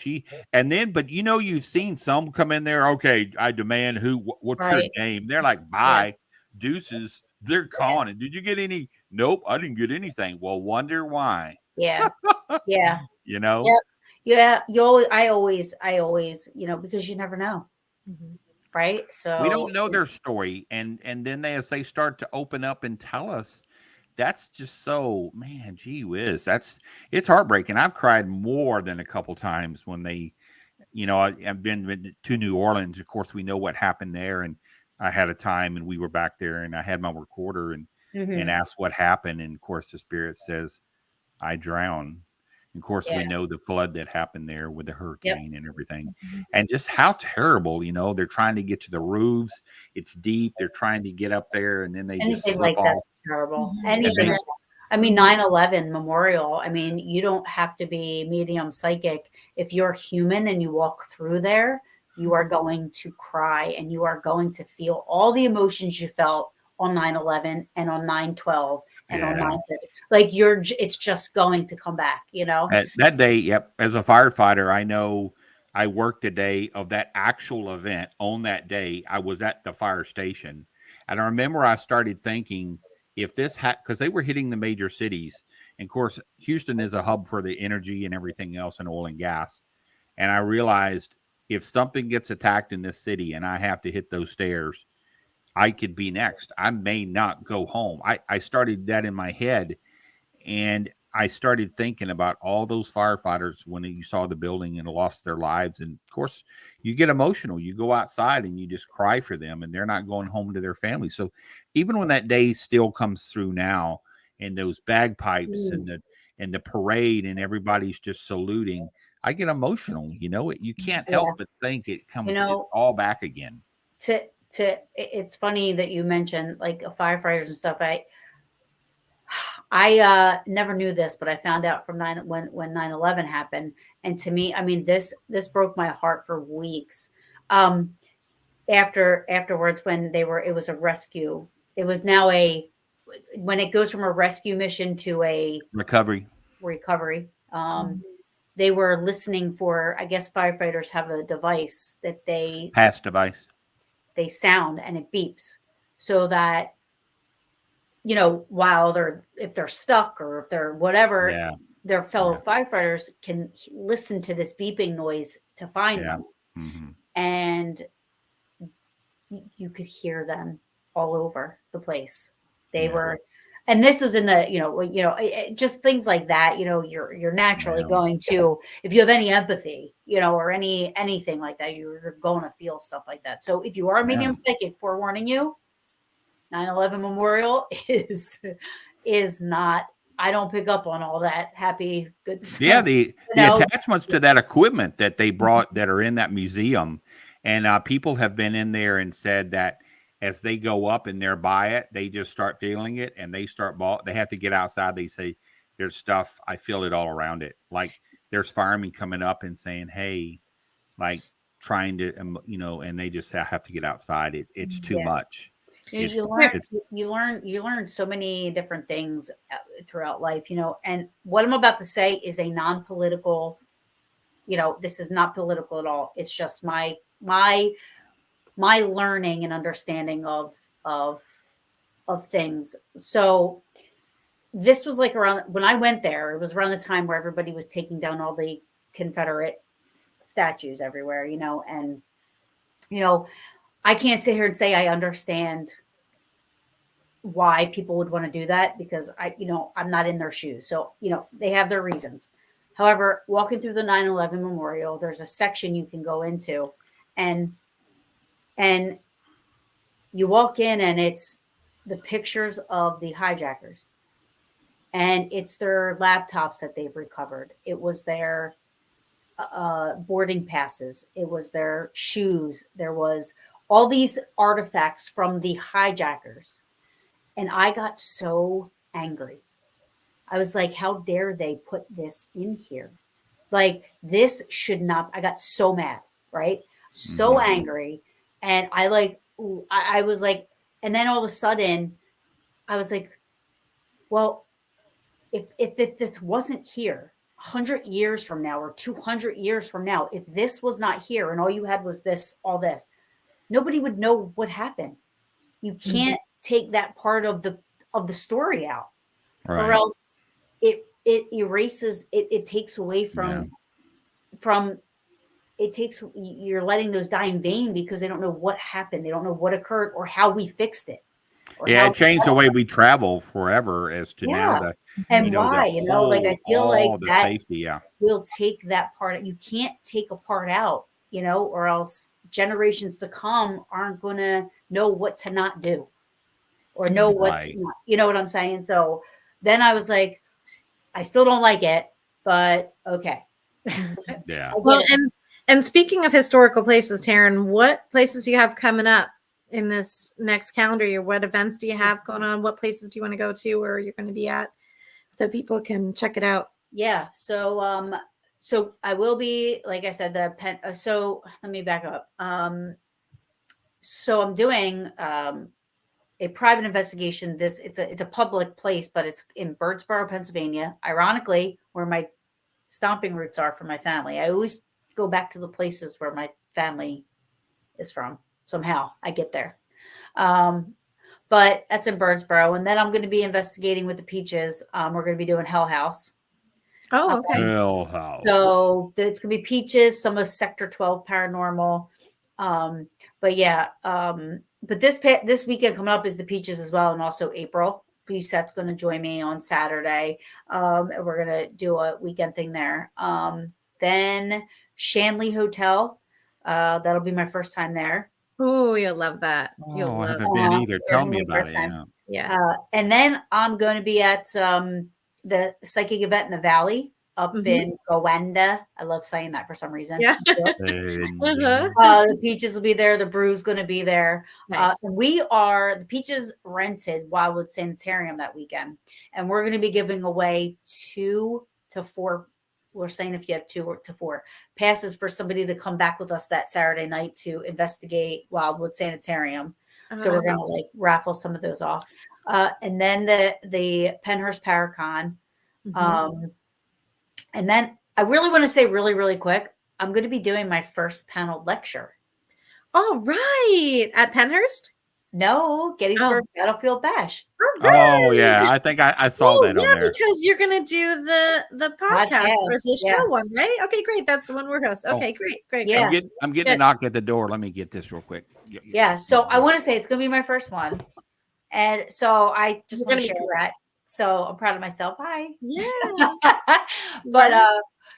S2: and then, but you've seen some come in there. Okay, I demand what's your
S3: Right.
S2: name? They're like,
S3: Yeah.
S2: bye, deuces. They're gone. And did you get any? Nope, I didn't get anything. Well, wonder why.
S3: Yeah. Yeah.
S2: You know,
S3: Yep. Yeah. I always, because you never know.
S1: Mhm.
S3: Right.
S2: we
S3: So,
S2: don't know their story, and then as they start to open up and tell us, that's just so, man, gee whiz, it's heartbreaking. I've cried more than a couple times when they, I've been to New Orleans. Of course, we know what happened there, and I had a time, and we were back there, and I had my recorder and
S3: mhm.
S2: asked what happened, and of course, the spirit says, "I drowned." Of course,
S3: Yeah.
S2: we know the flood that happened there with the
S3: Yep.
S2: hurricane and everything,
S1: Mhm.
S2: and just how terrible. They're trying to get to the roofs. It's deep. They're trying to get up there, and then they just
S3: Anything
S2: slip
S3: like that's
S2: off.
S3: terrible.
S1: Mhm.
S2: And
S3: Anything
S2: they,
S3: like that. I mean, 9/11 memorial. I mean, you don't have to be medium psychic. If you're human and you walk through there, you are going to cry and you are going to feel all the emotions you felt on 9/11 and on 9/12 and on
S2: yeah.
S3: 9/30. Like it's just going to come back,
S2: That day, yep. As a firefighter, I know I worked the day of that actual event. On that day, I was at the fire station, and I remember I started thinking, if this had, because they were hitting the major cities, and of course, Houston is a hub for the energy and everything else, and oil and gas. And I realized, if something gets attacked in this city and I have to hit those stairs, I could be next. I may not go home. I started that in my head, and I started thinking about all those firefighters when you saw the building and lost their lives. And of course, you get emotional. You go outside and you just cry for them, and they're not going home to their families. So even when that day still comes through now, and those bagpipes
S3: Mm.
S2: and the parade and everybody's just saluting, I get emotional. You can't
S3: Yeah.
S2: help but think
S3: You
S2: it's
S3: know,
S2: all back again.
S3: it's funny that you mentioned like firefighters and stuff. I never knew this, but I found out from when 9/11 happened. And to me, I mean, this broke my heart for weeks. Um, afterwards, when it was a rescue. It was now when it goes from a rescue mission to a
S2: Recovery.
S3: recovery.
S1: Mhm.
S3: They were listening for, I guess firefighters have a device that
S2: Pass device.
S3: they sound and it beeps so that while if they're stuck or if they're whatever,
S2: Yeah.
S3: their fellow
S2: Yeah.
S3: firefighters can listen to this beeping noise to find
S2: Yeah.
S3: them.
S2: Mm-hmm.
S3: And you could hear them all over the place. They
S2: Yeah.
S3: were, and this is in the, just things like that, you're naturally
S2: Yeah.
S3: going to, if you have any empathy, or anything like that, you're going to feel stuff like that. So if you are a
S2: Yeah.
S3: medium psychic, forewarning you, 9/11 memorial is not, I don't pick up on all that happy good stuff.
S2: Yeah, the attachments to that equipment that they brought that are in that museum, and people have been in there and said that as they go up and they're by it, they just start feeling it, and they start they have to get outside. They say, "There's stuff. I feel it all around it." Like there's firemen coming up and saying, "Hey," like trying to, and they just have to get outside. It's too
S3: Yeah.
S2: much.
S3: You learn so many different things throughout life, and what I'm about to say is a non-political, this is not political at all. It's just my learning and understanding of of things. So this was like around when I went there, it was around the time where everybody was taking down all the Confederate statues everywhere, and I can't sit here and say I understand why people would want to do that because I'm not in their shoes. So, they have their reasons. However, walking through the 9/11 memorial, there's a section you can go into and and you walk in and it's the pictures of the hijackers. And it's their laptops that they've recovered. It was their boarding passes. It was their shoes. There was all these artifacts from the hijackers. And I got so angry. I was like, how dare they put this in here? Like, this should not. I got so mad, right? So
S2: Mhm.
S3: angry. And I like, I was like, and then all of a sudden, I was like, well, if this wasn't here 100 years from now or 200 years from now, if this was not here and all you had was this, all this, nobody would know what happened. You can't take that part of the story out, or
S2: Right.
S3: else it erases it. It takes away
S2: Yeah.
S3: from it takes you're letting those die in vain because they don't know what happened. They don't know what occurred or how we fixed it or
S2: Yeah,
S3: how.
S2: it changed the way we travel forever as to now
S3: Yeah,
S2: the,
S3: and
S2: the
S3: why, like I
S2: whole,
S3: feel like
S2: all the
S3: that
S2: safety. Yeah.
S3: will take that part. You can't take a part out, or else generations to come aren't going to know what to not do or know what to
S2: Right.
S3: not, you know what I'm saying? So then I was like, I still don't like it, but okay.
S2: Yeah.
S3: I
S1: Well,
S3: get it.
S1: and speaking of historical places, Taryn, what places do you have coming up in this next calendar year? What events do you have going on? What places do you want to go to, or you're going to be at, so people can check it out?
S3: Yeah. So I will be, like I said, the pen. So let me back up. So I'm doing a private investigation. It's a public place, but it's in Birdsboro, Pennsylvania. Ironically, where my stomping roots are for my family. I always go back to the places where my family is from. Somehow I get there. But that's in Birdsboro, and then I'm going to be investigating with the Peaches. We're going to be doing Hell House.
S1: Oh, okay.
S2: Hell House.
S3: So it's gonna be Peaches, some of Sector 12 Paranormal. But yeah, but this weekend coming up is the Peaches as well, and also April. Busette's gonna join me on Saturday. And we're gonna do a weekend thing there. Then Shanley Hotel. That'll be my first time there.
S1: Oh, you'll love that. You'll
S2: Oh, I
S1: love
S2: haven't been either. Tell
S3: It'll
S2: me
S3: be my
S2: about
S3: first
S2: it.
S3: time.
S2: Yeah.
S1: Yeah.
S3: And then I'm going to be at the psychic event in the Valley up in Gowanda. I love saying that for some reason.
S1: Yeah. Uh-huh.
S3: The Peaches will be there. The Brew's going to be there.
S1: Nice.
S3: And the Peaches rented Wildwood Sanitarium that weekend. And we're going to be giving away 2 to 4. We're saying if you have 2 to 4 passes for somebody to come back with us that Saturday night to investigate Wildwood Sanitarium.
S1: Oh,
S3: So we're
S1: that's
S3: going to
S1: awesome.
S3: like raffle some of those off. And then the Penhurst Paracon. And then I really want to say really, really quick, I'm going to be doing my first panel lecture.
S1: All right. At Penhurst?
S3: No, Gettysburg Battlefield Bash.
S1: All right.
S2: Oh yeah, I think I saw that on
S1: yeah,
S2: there.
S1: because you're gonna do the podcast or the
S3: yeah.
S1: show one, right? Okay, great. That's the one we're hosts.
S2: Oh.
S1: Okay, great.
S3: Yeah.
S2: I'm getting a knock at the door. Let me get this real quick.
S3: Yeah. So I want to say it's going to be my first one. And so I just
S1: You're
S3: want to
S1: gonna
S3: share
S1: be
S3: that. So I'm proud of myself. Hi.
S1: Yeah.
S3: But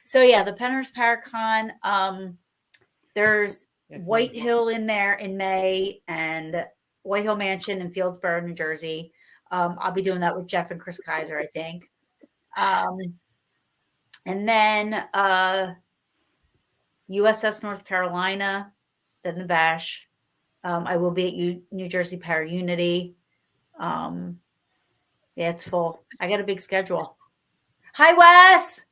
S3: so yeah, the Penhurst Paracon. There's White Hill in there in May and White Hill Mansion in Fieldsboro, New Jersey. I'll be doing that with Jeff and Chris Kaiser, I think. And then USS North Carolina, then the Bash. I will be at New Jersey Para Unity. Yeah, it's full. I got a big schedule. Hi, Wes.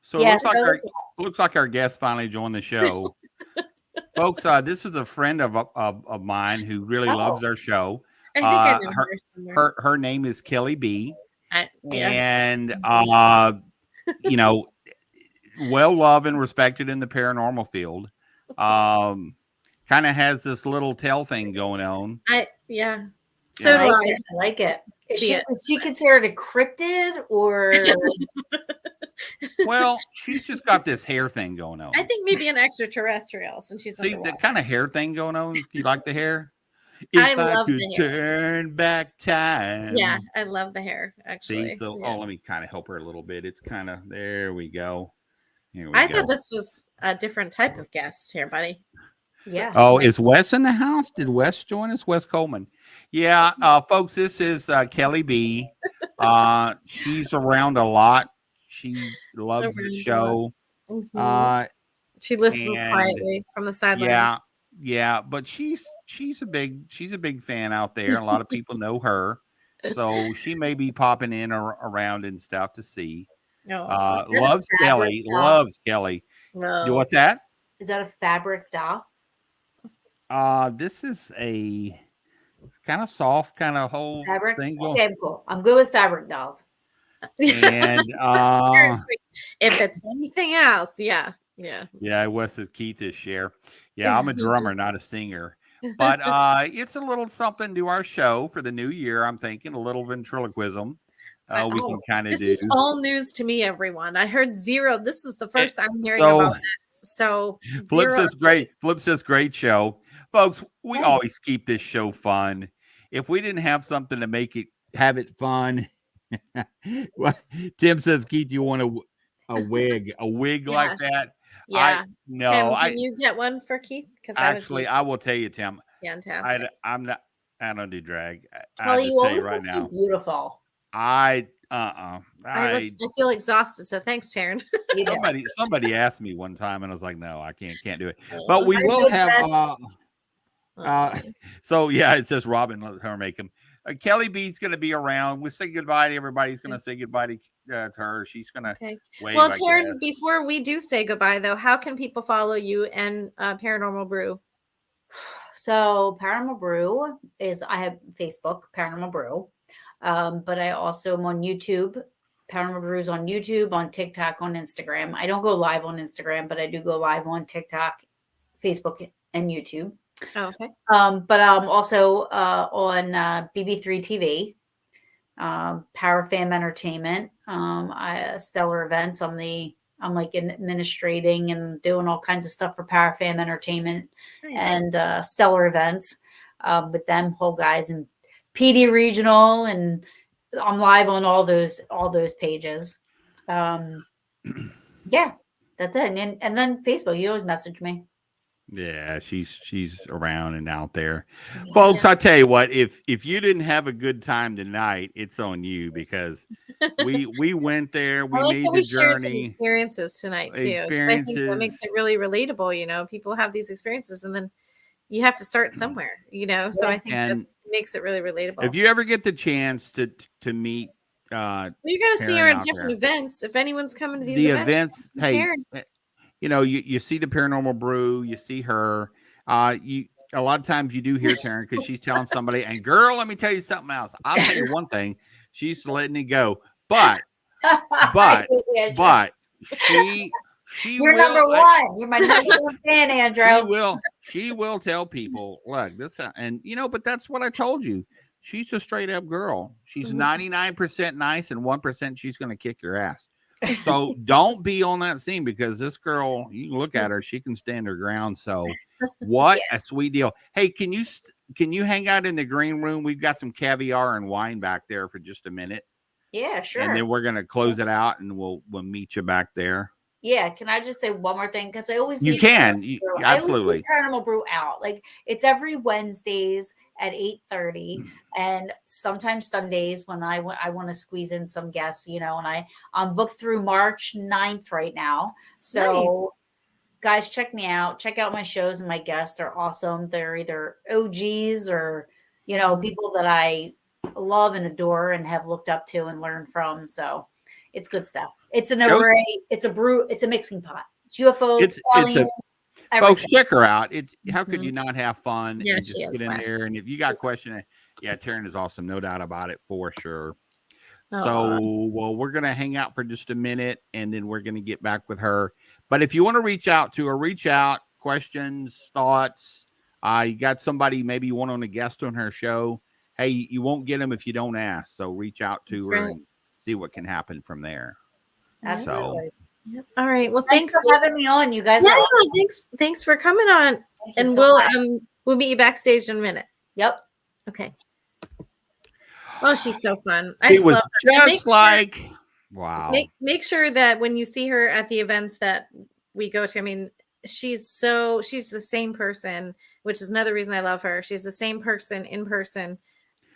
S2: So it looks like our guest finally joined the show. Folks, this is a friend of mine who really loves our show.
S1: I think I know her somewhere.
S2: Her name is Kelly B.
S1: Yeah.
S2: And well loved and respected in the paranormal field. Kind of has this little tell thing going on.
S1: Yeah.
S3: So do I. I like it. Is she considered a cryptid or?
S2: Well, she's just got this hair thing going on.
S1: I think maybe an extraterrestrial since she's
S2: see that kind of hair thing going on. You like the hair?
S1: I love the hair.
S2: Turn back time.
S1: Yeah, I love the hair. Actually,
S2: see, so let me kind of help her a little bit. It's kind of there. We go. Here we
S1: go.
S2: go.
S1: Thought this was a different type of guest here, buddy.
S3: Yeah.
S2: Oh, is Wes in the house? Did Wes join us? Wes Coleman. Yeah, folks, this is Kelly B. She's around a lot. She loves the show.
S1: She listens quietly from the sidelines.
S2: Yeah, Yeah, but she's a big fan out there. A lot of people know her, so she may be popping in or around and stuff to see.
S1: Oh,
S3: Is that a
S2: Loves
S3: fabric
S2: Kelly,
S3: doll?
S2: loves Kelly. Do
S1: no.
S2: what's that?
S3: Is that a fabric doll?
S2: This is a kind of soft, kind of whole
S3: Fabric?
S2: thing going,
S3: Okay, cool. I'm good with fabric dolls.
S2: and
S1: If it's anything else, yeah. Yeah.
S2: yeah, Wes is Keith is share. Yeah, I'm a drummer, not a singer. But it's a little something to our show for the new year. I'm thinking a little ventriloquism. We can kind of
S1: This
S2: do.
S1: is all news to me, everyone. I heard zero. This is the first I'm hearing
S2: So
S1: about this. So
S2: Flip
S1: zero.
S2: says great. Flip says great show. Folks, we
S3: Hey.
S2: always keep this show fun. If we didn't have something to make it have it fun. Tim says, Keith, you want a wig like
S1: Yes.
S2: that?
S1: Yeah.
S2: No,
S1: Tim, can you get one for Keith? Because that would
S2: actually
S1: be
S2: I will tell you, Tim,
S1: fantastic.
S2: I'm not, I don't do drag. I'll
S3: Kelly,
S2: just
S3: you
S2: tell you
S3: always
S2: right
S3: look so
S2: now.
S3: beautiful.
S1: I feel exhausted. So thanks, Taryn.
S3: You do.
S2: somebody asked me one time and I was like, no, I can't do it.
S1: Oh.
S2: But we
S3: Are
S2: will
S3: you
S2: have
S3: good,
S2: so yeah, it says Robin, let her make him. Kelly B's going to be around. We'll say goodbye to everybody. He's going to say goodbye to her. She's going to
S1: Okay.
S2: wave.
S1: Well,
S2: I
S1: Taryn,
S2: guess.
S1: before we do say goodbye, though, how can people follow you and Paranormal Brew?
S3: So Paranormal Brew is, I have Facebook, Paranormal Brew. But I also am on YouTube. Paranormal Brew is on YouTube, on TikTok, on Instagram. I don't go live on Instagram, but I do go live on TikTok, Facebook, and YouTube.
S1: Oh, okay.
S3: But I'm also on BB3 TV, Power Fam Entertainment, Stellar Events. I'm like administrating and doing all kinds of stuff for Power Fam Entertainment
S1: Nice.
S3: and Stellar Events with them whole guys and PD Regional, and I'm live on all those pages. Yeah, that's it. And then Facebook, you always message me.
S2: Yeah, she's around and out there, folks. I tell you what, if you didn't have a good time tonight, it's on you because we went there, we
S1: I like
S2: made
S1: that
S2: the
S1: we shared some
S2: journey,
S1: experiences tonight too. 'Cause I think that makes it really relatable. You know, people have these experiences, and then you have to start somewhere. You know, so I think
S2: and
S1: that makes it really relatable.
S2: if you ever get the chance to meet,
S1: Well, you're going to see her
S2: Taryn
S1: at
S2: out
S1: different
S2: there,
S1: events. If anyone's coming to these
S2: the
S1: events,
S2: events, hey,
S1: Taryn.
S2: you know, you see the Paranormal Brew, you see her. You a lot of times you do hear Taryn because she's telling somebody, and girl, let me tell you something else. I'll tell you one thing, she's letting it go, but she
S3: You're
S2: will.
S3: number one. You're my number one fan, Andrew.
S2: She will tell people, look, this, and you know, but that's what I told you. She's a straight up girl. She's 99% nice and 1% she's going to kick your ass. So don't be on that scene because this girl, you can look at her, she can stand her ground. So what a sweet deal. Hey, can you hang out in the green room? We've got some caviar and wine back there for just a minute.
S3: Yeah, sure.
S2: And then we're gonna close it out and we'll meet you back there.
S3: Yeah, can I just say one more thing? Because I always
S2: you can absolutely
S3: I always Paranormal Brew out. Like it's every Wednesdays at 8:30, and sometimes Sundays when I want to squeeze in some guests, you know. And I'm booked through March 9th right now. So guys, check me out. Check out my shows and my guests are awesome. They're either OGs or people that I love and adore and have looked up to and learned from. So it's good stuff. It's an array. It's a brew. It's a mixing pot. It's UFOs, aliens,
S2: folks, check her out. How could you not have fun and just
S1: she
S2: get in there? And if you got questions, yeah, Taryn is awesome, no doubt about it, for sure. So, well, we're gonna hang out for just a minute, and then we're gonna get back with her. But if you want to reach out to her, reach out. Questions, thoughts. You got somebody maybe you want on a guest on her show. Hey, you won't get them if you don't ask. So reach out to her and see what can happen from there.
S3: Absolutely.
S1: So, all right. Well,
S3: thanks for having me on. You guys.
S1: Thanks for coming on. And we'll meet you backstage in a minute.
S3: Yep.
S1: Okay. Oh, she's so fun.
S2: It was just like wow.
S1: Make sure that when you see her at the events that we go to, I mean, she's the same person, which is another reason I love her. She's the same person in person,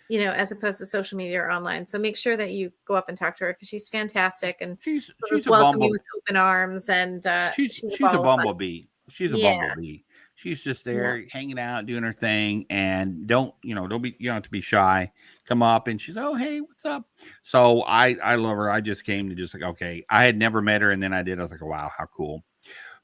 S1: as opposed to social media or online. So make sure that you go up and talk to her because she's fantastic and
S2: she's
S1: welcome you with open arms. And
S2: she's a bumblebee. She's a bumblebee. She's just there hanging out, doing her thing, and don't you don't have to be shy. Come up and she's, oh hey, what's up? So I love her. I just came to just like, okay, I had never met her, and then I did. I was like, wow, how cool.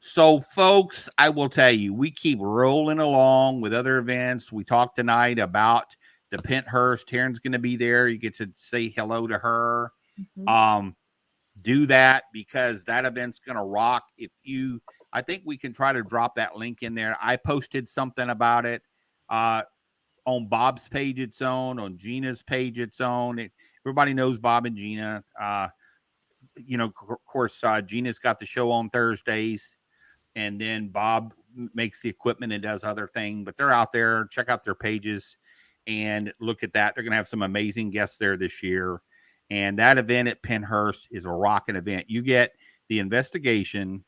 S2: So, folks, I will tell you, we keep rolling along with other events. We talked tonight about the Penthurst. Taryn's going to be there. You get to say hello to her. Do that because that event's going to rock. I think we can try to drop that link in there. I posted something about it on Bob's page, its own, on Gina's page, its own. Everybody knows Bob and Gina. Of course, Gina's got the show on Thursdays. And then Bob makes the equipment and does other things, but they're out there. Check out their pages and look at that. They're going to have some amazing guests there this year. And that event at Penthurst is a rocking event. You get the investigation.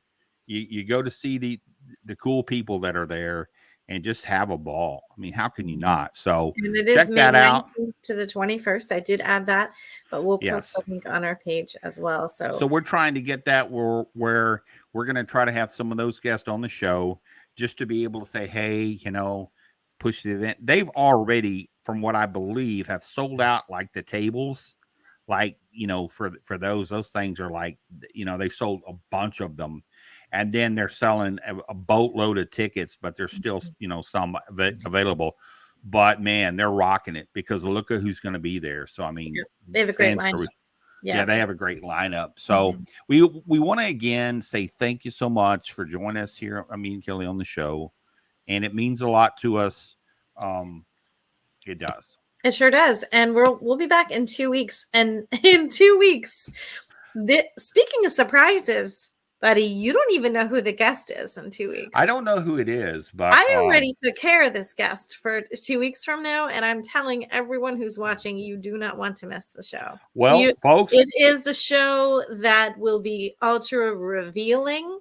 S2: You go to see the cool people that are there and just have a ball. I mean, how can you not? So
S1: and it is
S2: check that out.
S1: To the 21st. I did add that, but we'll post the link on our page as well. So
S2: we're trying to get that where we're going to try to have some of those guests on the show just to be able to say, hey, push the event. They've already, from what I believe, have sold out like the tables, like, for those things are like, they've sold a bunch of them. And then they're selling a boatload of tickets, but there's still, some available. But man, they're rocking it because look at who's going to be there. So, I mean,
S1: they have a great lineup.
S2: Yeah, they have a great lineup. So we want to again say thank you so much for joining us here. I mean, Kelly on the show, and it means a lot to us. It does.
S1: It sure does. And we'll be back in 2 weeks. And in 2 weeks, speaking of surprises, buddy, you don't even know who the guest is in 2 weeks.
S2: I don't know who it is, but
S1: I already took care of this guest for 2 weeks from now, and I'm telling everyone who's watching, you do not want to miss the show.
S2: Well, folks,
S1: it is a show that will be ultra revealing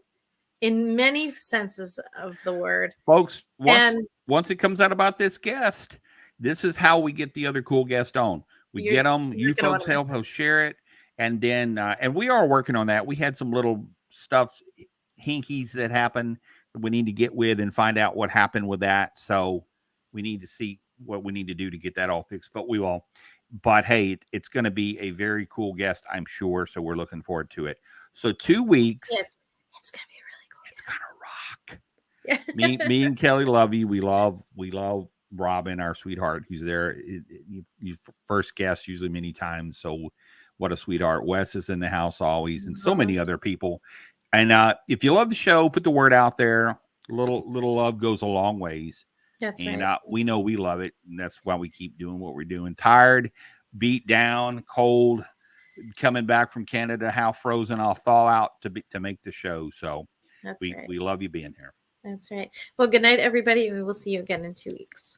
S1: in many senses of the word.
S2: Folks, once it comes out about this guest, this is how we get the other cool guest on. We get them. You folks help share it, and then and we are working on that. We had some little stuff, hinkies that happened. We need to get with and find out what happened with that. So we need to see what we need to do to get that all fixed. But we will. But hey, it's going to be a very cool guest, I'm sure. So we're looking forward to it. So 2 weeks.
S1: Yes, it's going to be really cool.
S2: It's going to rock. me and Kelly love you. We love Robin, our sweetheart, who's there. You first guest usually many times. So what a sweetheart. Wes is in the house always, and so many other people. And if you love the show, put the word out there. Little love goes a long ways.
S1: That's
S2: and
S1: right.
S2: We know we love it, and that's why we keep doing what we're doing. Tired, beat down, cold, coming back from Canada, how frozen I'll thaw out to make the show. So we love you being here.
S1: That's right. Well, good night, everybody. We will see you again in 2 weeks.